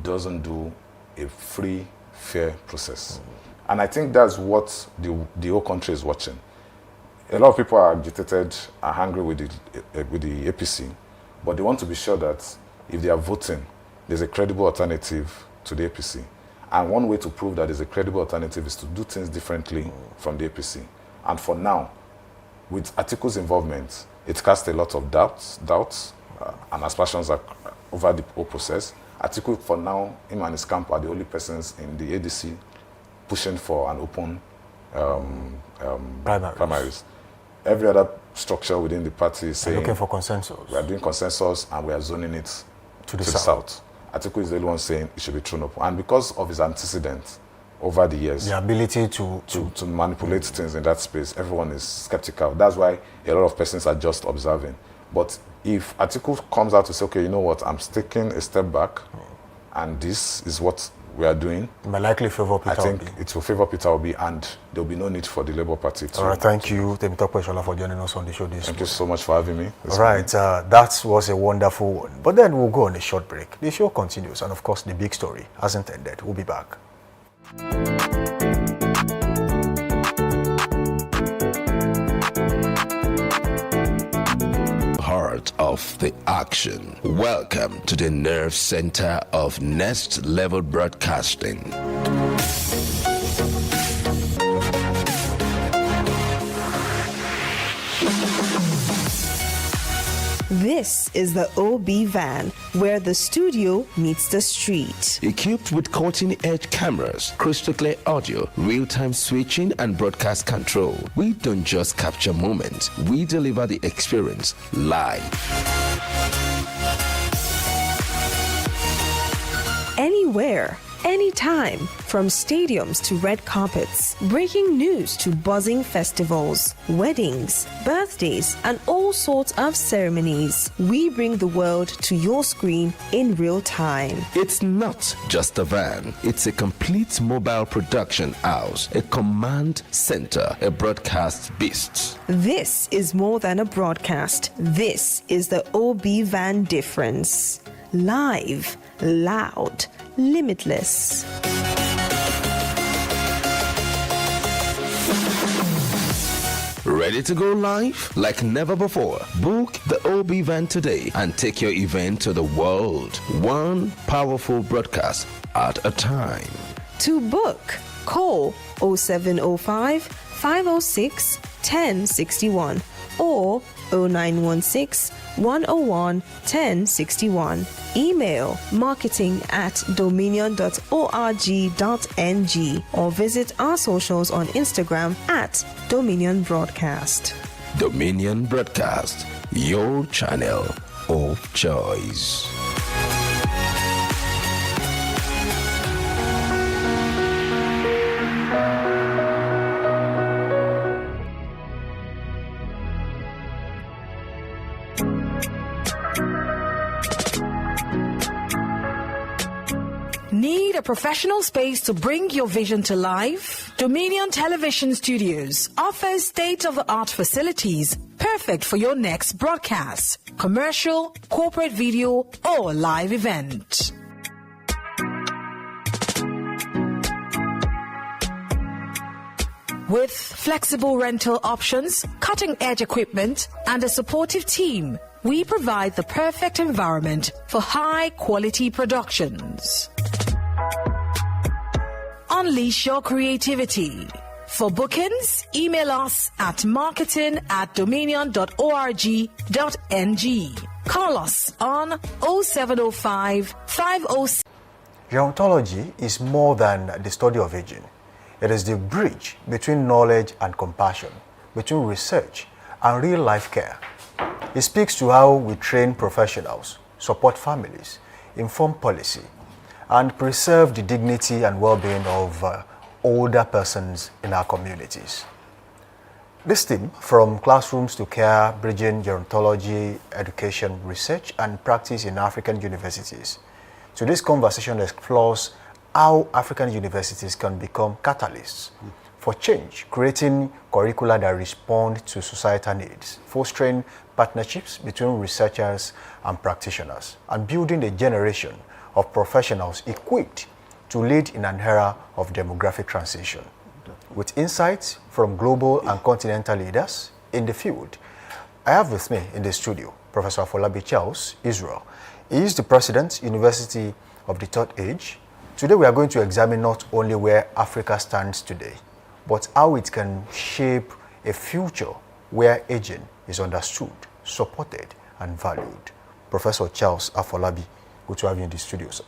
doesn't do a free, fair process. And I think that's what the whole country is watching. a lot of people are agitated, are angry with the APC, but they want to be sure that if they are voting, there's a credible alternative to the APC. And one way to prove that there's a credible alternative is to do things differently from the APC. And for now, with Atiku's involvement, it casts a lot of doubts and aspersions over the whole process. Atiku, for now, him and his camp are the only persons in the ADC pushing for an open primaries. Every other structure within the party is saying, looking for consensus. We are doing consensus and we are zoning it to the south. Atiku is the only one saying it should be thrown open. And because of his antecedents over the years, the ability to manipulate things in that space, everyone is skeptical. That's why a lot of persons are just observing. But if Atiku comes out to say, okay, you know what, I'm taking a step back, and this is what we are doing, it might likely favor Peter I think Obi. it will favor Peter Obi, and there will be no need for the Labour Party to... All right, thank you, Temitope Shola, for joining us on the show this Thank you so much for having me. All right, that was a wonderful one. But then we'll go on a short break. The show continues, and of course, the big story hasn't ended. We'll be back. Heart of the action. Welcome to the nerve center of Next Level Broadcasting. This is the OB van, where the studio meets the street. Equipped with cutting-edge cameras, crystal clear audio, real-time switching, and broadcast control, we don't just capture moments, we deliver the experience live. Anywhere, anytime, from stadiums to red carpets, breaking news to buzzing festivals, weddings, birthdays, and all sorts of ceremonies. We bring the world to your screen in real time. It's not just a van, it's a complete mobile production house, a command center, a broadcast beast. This is more than a broadcast. This is the OB van difference. Live, loud, limitless. Ready to go live? Like never before. Book the OB van today and take your event to the world. One powerful broadcast at a time. To book, call 0705 506 1061 or 0916 101 1061. Email marketing@dominion.org.ng or visit our socials on Instagram @Dominion Broadcast. Dominion Broadcast, your channel of choice. Need a professional space to bring your vision to life? Dominion Television Studios offers state-of-the-art facilities perfect for your next broadcast, commercial, corporate video, or live event. With flexible rental options, cutting-edge equipment, and a supportive team, we provide the perfect environment for high-quality productions. Unleash your creativity. For bookings, email us at marketing@dominion.org.ng. Call us on 0705 506. Gerontology is more than the study of aging. It is the bridge between knowledge and compassion, between research and real-life care. It speaks to how we train professionals, support families, inform policy, and preserve the dignity and well-being of older persons in our communities. This theme, from classrooms to care, bridging gerontology, education, research, and practice in African universities. So this conversation explores how African universities can become catalysts for change, creating curricula that respond to societal needs, fostering partnerships between researchers and practitioners, and building a generation of professionals equipped to lead in an era of demographic transition. With insights from global and continental leaders, in the field. I have with me in the studio Professor Afolabi Charles Israel. He is the President, University of the Third Age. Today we are going to examine not only where Africa stands today, but how it can shape a future where aging is understood, supported, and valued. Professor Charles Afolabi, good to have you in the studio, sir.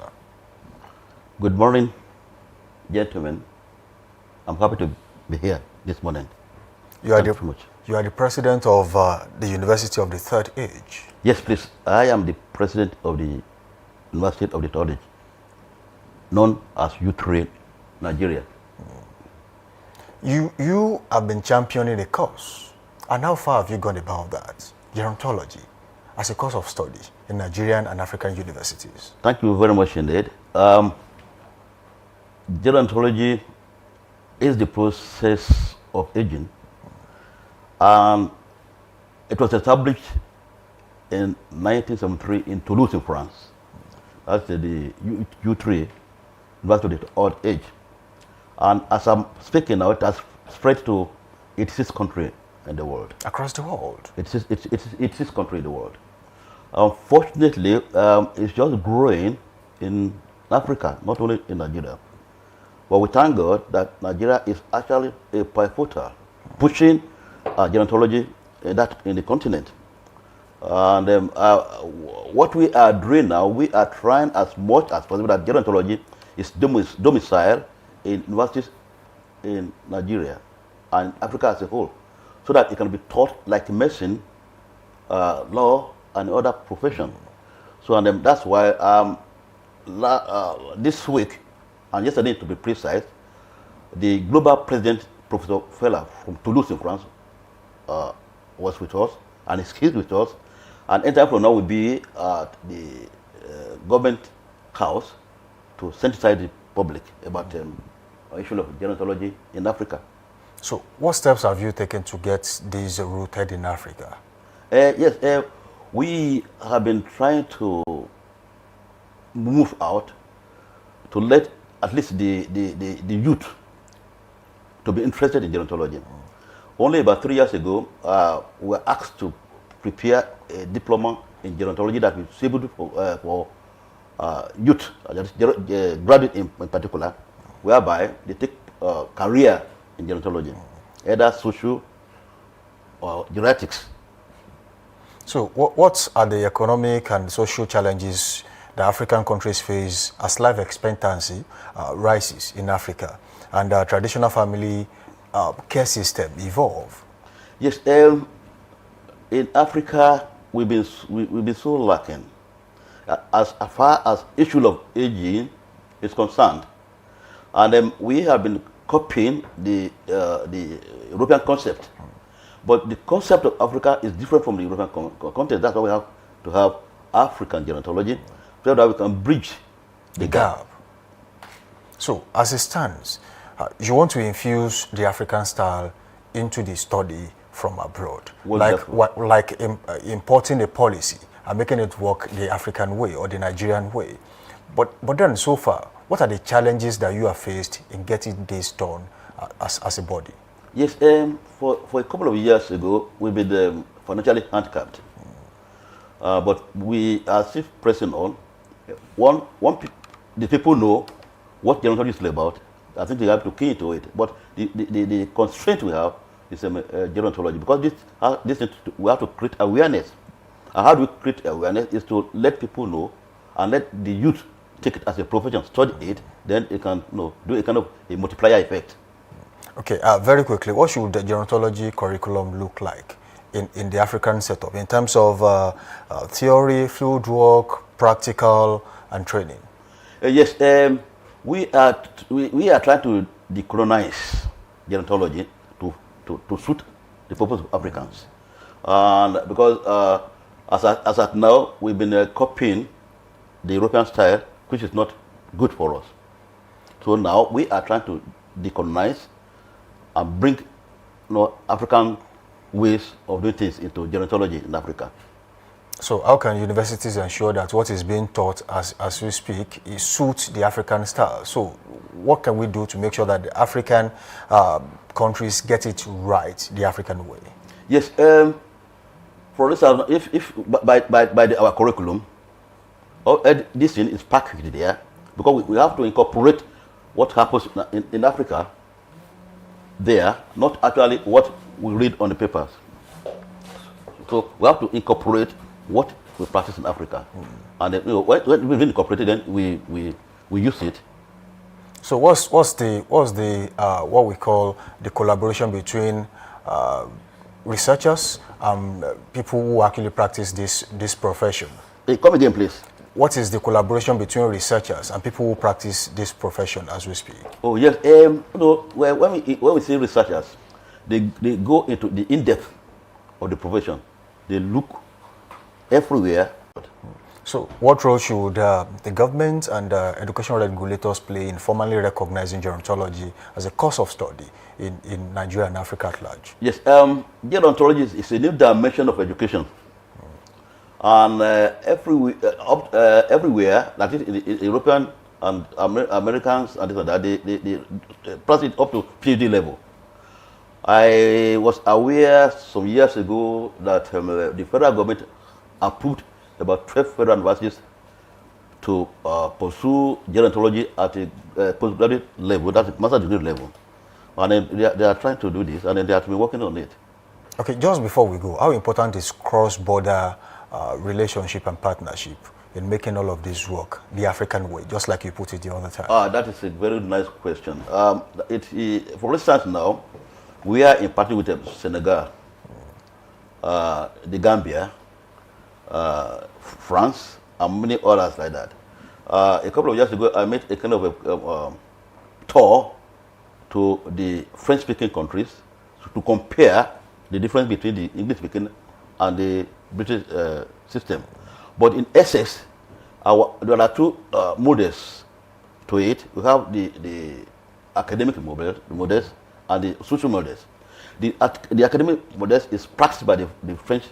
Good morning, gentlemen. I'm happy to be here this morning. You are, Thank you very much. you are the president of the University of the Third Age. Yes, please. I am the president of the University of the Third Age, known as U3 Nigeria. You have been championing a course. And how far have you gone about that? Gerontology, as a course of study in Nigerian and African universities. Thank you very much indeed. Gerontology is the process of aging, and it was established in 1973 in Toulouse, in France. That's the U3, University of the Third Age. And as I'm speaking now, it has spread to 86 countries in the world. Across the world? It's 86 countries in the world. Unfortunately, it's just growing in Africa, not only in Nigeria. But we thank God that Nigeria is actually a pivotal, pushing gerontology in the continent. And what we are doing now, we are trying as much as possible that gerontology is domiciled in universities in Nigeria and Africa as a whole, so that it can be taught like medicine, law, and other professions. So and that's why this week, and yesterday to be precise, the global president, Professor Fella from Toulouse in France, was with us, and is here with us. And anytime from now will be at the government house to sensitize the public about the issue of gerontology in Africa. So what steps have you taken to get these rooted in Africa? Yes, we have been trying to move out to let at least the youth to be interested in gerontology. Only about 3 years ago, we were asked to prepare a diploma in gerontology that is suitable for youth, graduate in particular, whereby they take career in gerontology, either social or geriatrics. So what are the economic and social challenges that African countries face as life expectancy rises in Africa and traditional family care system evolve? Yes, in Africa we've been so lacking as far as issue of aging is concerned, and we have been copying the European concept, but the concept of Africa is different from the European context. That's why we have to have African gerontology, so that we can bridge the gap. So, as it stands, you want to infuse the African style into the study from abroad, like importing a policy and making it work the African way or the Nigerian way. But then, so far, what are the challenges that you have faced in getting this done as a body? Yes, for a couple of years ago, we've been financially handicapped. But we are still pressing on. The people know what gerontology is about. I think they have to key into it. But the constraint we have is gerontology, because we have to create awareness. And how do we create awareness is to let people know and let the youth take it as a profession, study it, then it can do a kind of a multiplier effect. Okay, very quickly, what should the gerontology curriculum look like in the African setup in terms of theory, field work, practical, and training? Yes, we are trying to decolonize gerontology to suit the purpose of Africans, and because as at now we've been copying the European style, which is not good for us. So now we are trying to decolonize and bring African ways of doing things into gerontology in Africa. So how can universities ensure that what is being taught as we speak suits the African style? So what can we do to make sure that the African countries get it right the African way? Yes. For instance, if by our curriculum, this thing is packaged there because we have to incorporate what happens in Africa there, not actually what we read on the papers. So we have to incorporate what we practice in Africa, and then, when we incorporate it, then we use it. So what's the what we call the collaboration between researchers and people who actually practice this profession? Hey, come again, please. What is the collaboration between researchers and people who practice this profession as we speak? Oh yes, when we say researchers, they go into the in-depth of the profession. They look everywhere. So what role should the government and educational regulators play in formally recognizing gerontology as a course of study in Nigeria and Africa at large? Yes, gerontology is a new dimension of education. And everywhere, that is in European and Americans and this and that, they practice it up to PhD level. I was aware some years ago that the federal government approved about 12 federal universities to pursue gerontology at a postgraduate level, that's a master's degree level. And then they are trying to do this, and then they have been working on it. Okay, just before we go, how important is cross-border relationship and partnership in making all of this work the African way, just like you put it the other time? That is a very nice question. For instance, now we are in partnership with Senegal, the Gambia, France, and many others like that. A couple of years ago, I made a kind of a tour to the French-speaking countries to compare the difference between the English-speaking and the British system. But in essence, there are two models to it. We have the academic models and the social models. The academic models is practiced by the French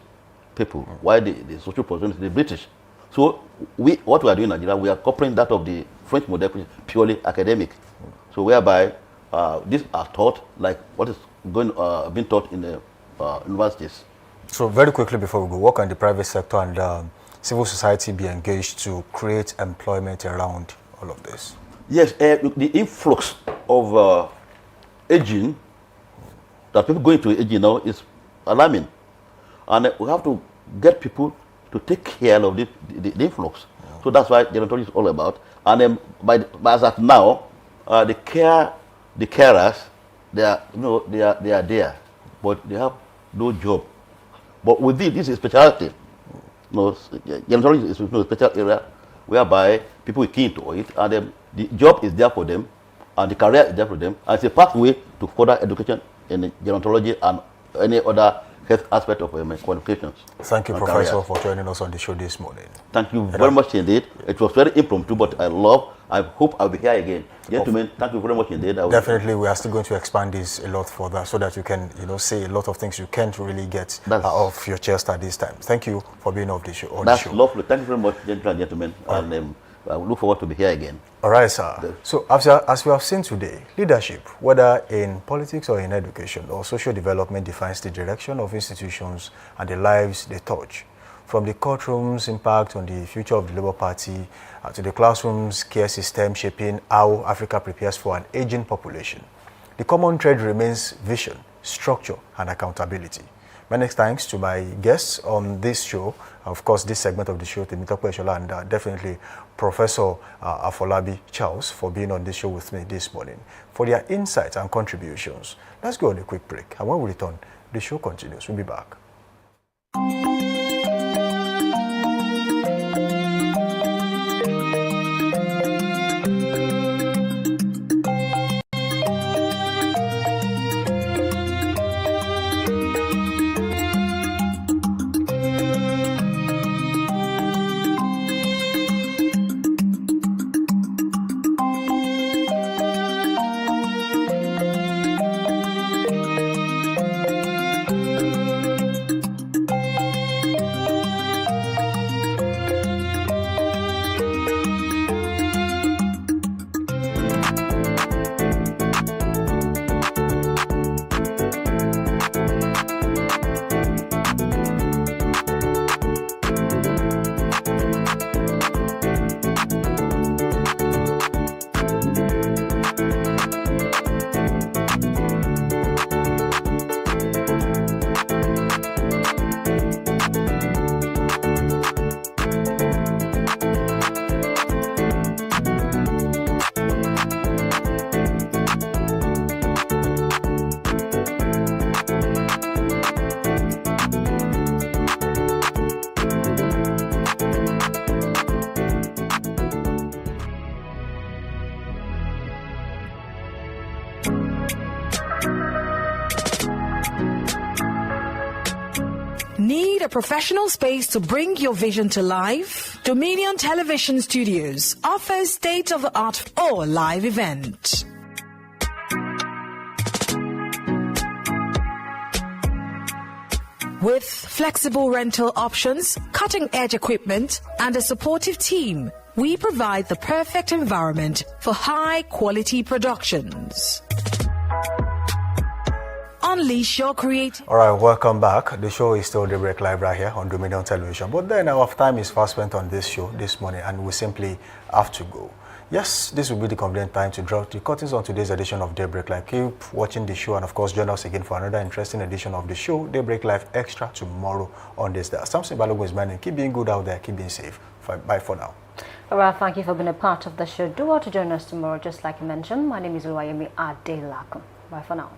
people, while the social position is the British. So what we are doing in Nigeria, we are copying that of the French model, which is purely academic. So whereby these are taught like what is being taught in the universities. So very quickly before we go, what can the private sector and civil society be engaged to create employment around all of this? Yes, the influx of aging, that people going to aging now is alarming. And we have to get people to take care of the influx. So that's why gerontology is all about. And by as of now, the carers, they are there, but they have no job. But with this is a specialty. Gerontology is a special area whereby people are keen to it, and the job is there for them, and the career is there for them, and it's a pathway to further education in gerontology and any other health aspect of qualifications. Thank you, Professor, for joining us on the show this morning. Thank you very much indeed. It was very impromptu, but I hope I'll be here again. Gentlemen, thank you very much indeed. Definitely, we are still going to expand this a lot further so that you can, say a lot of things you can't really get off your chest at this time. Thank you for being on the show. That's lovely. Thank you very much, gentlemen. And I look forward to be here again. All right, sir. So as we have seen today, leadership, whether in politics or in education or social development, defines the direction of institutions and the lives they touch. From the courtroom's impact on the future of the Labour Party to the classroom's care system shaping how Africa prepares for an aging population, the common thread remains vision, structure, and accountability. Many thanks to my guests on this show, of course, this segment of the show, Temitope Eshola, and definitely Professor Afolabi Charles for being on this show with me this morning, for their insights and contributions. Let's go on a quick break, and when we return, the show continues. We'll be back. Need a professional space to bring your vision to life? Dominion Television Studios offers state-of-the-art or live event. With flexible rental options, cutting-edge equipment, and a supportive team, we provide the perfect environment for high-quality productions. Unleash your creativity. All right, welcome back. The show is still Daybreak Live right here on Dominion Television. But then our time is fast spent on this show this morning, and we simply have to go. Yes, this will be the convenient time to draw the curtains on today's edition of Daybreak Live. Keep watching the show, and of course, join us again for another interesting edition of the show, Daybreak Live Extra, tomorrow on this day. Samson Balogun is my name. Keep being good out there. Keep being safe. Bye for now. All right, thank you for being a part of the show. Do want to join us tomorrow, just like you mentioned. My name is Oluwayemi Adelakun. Bye for now.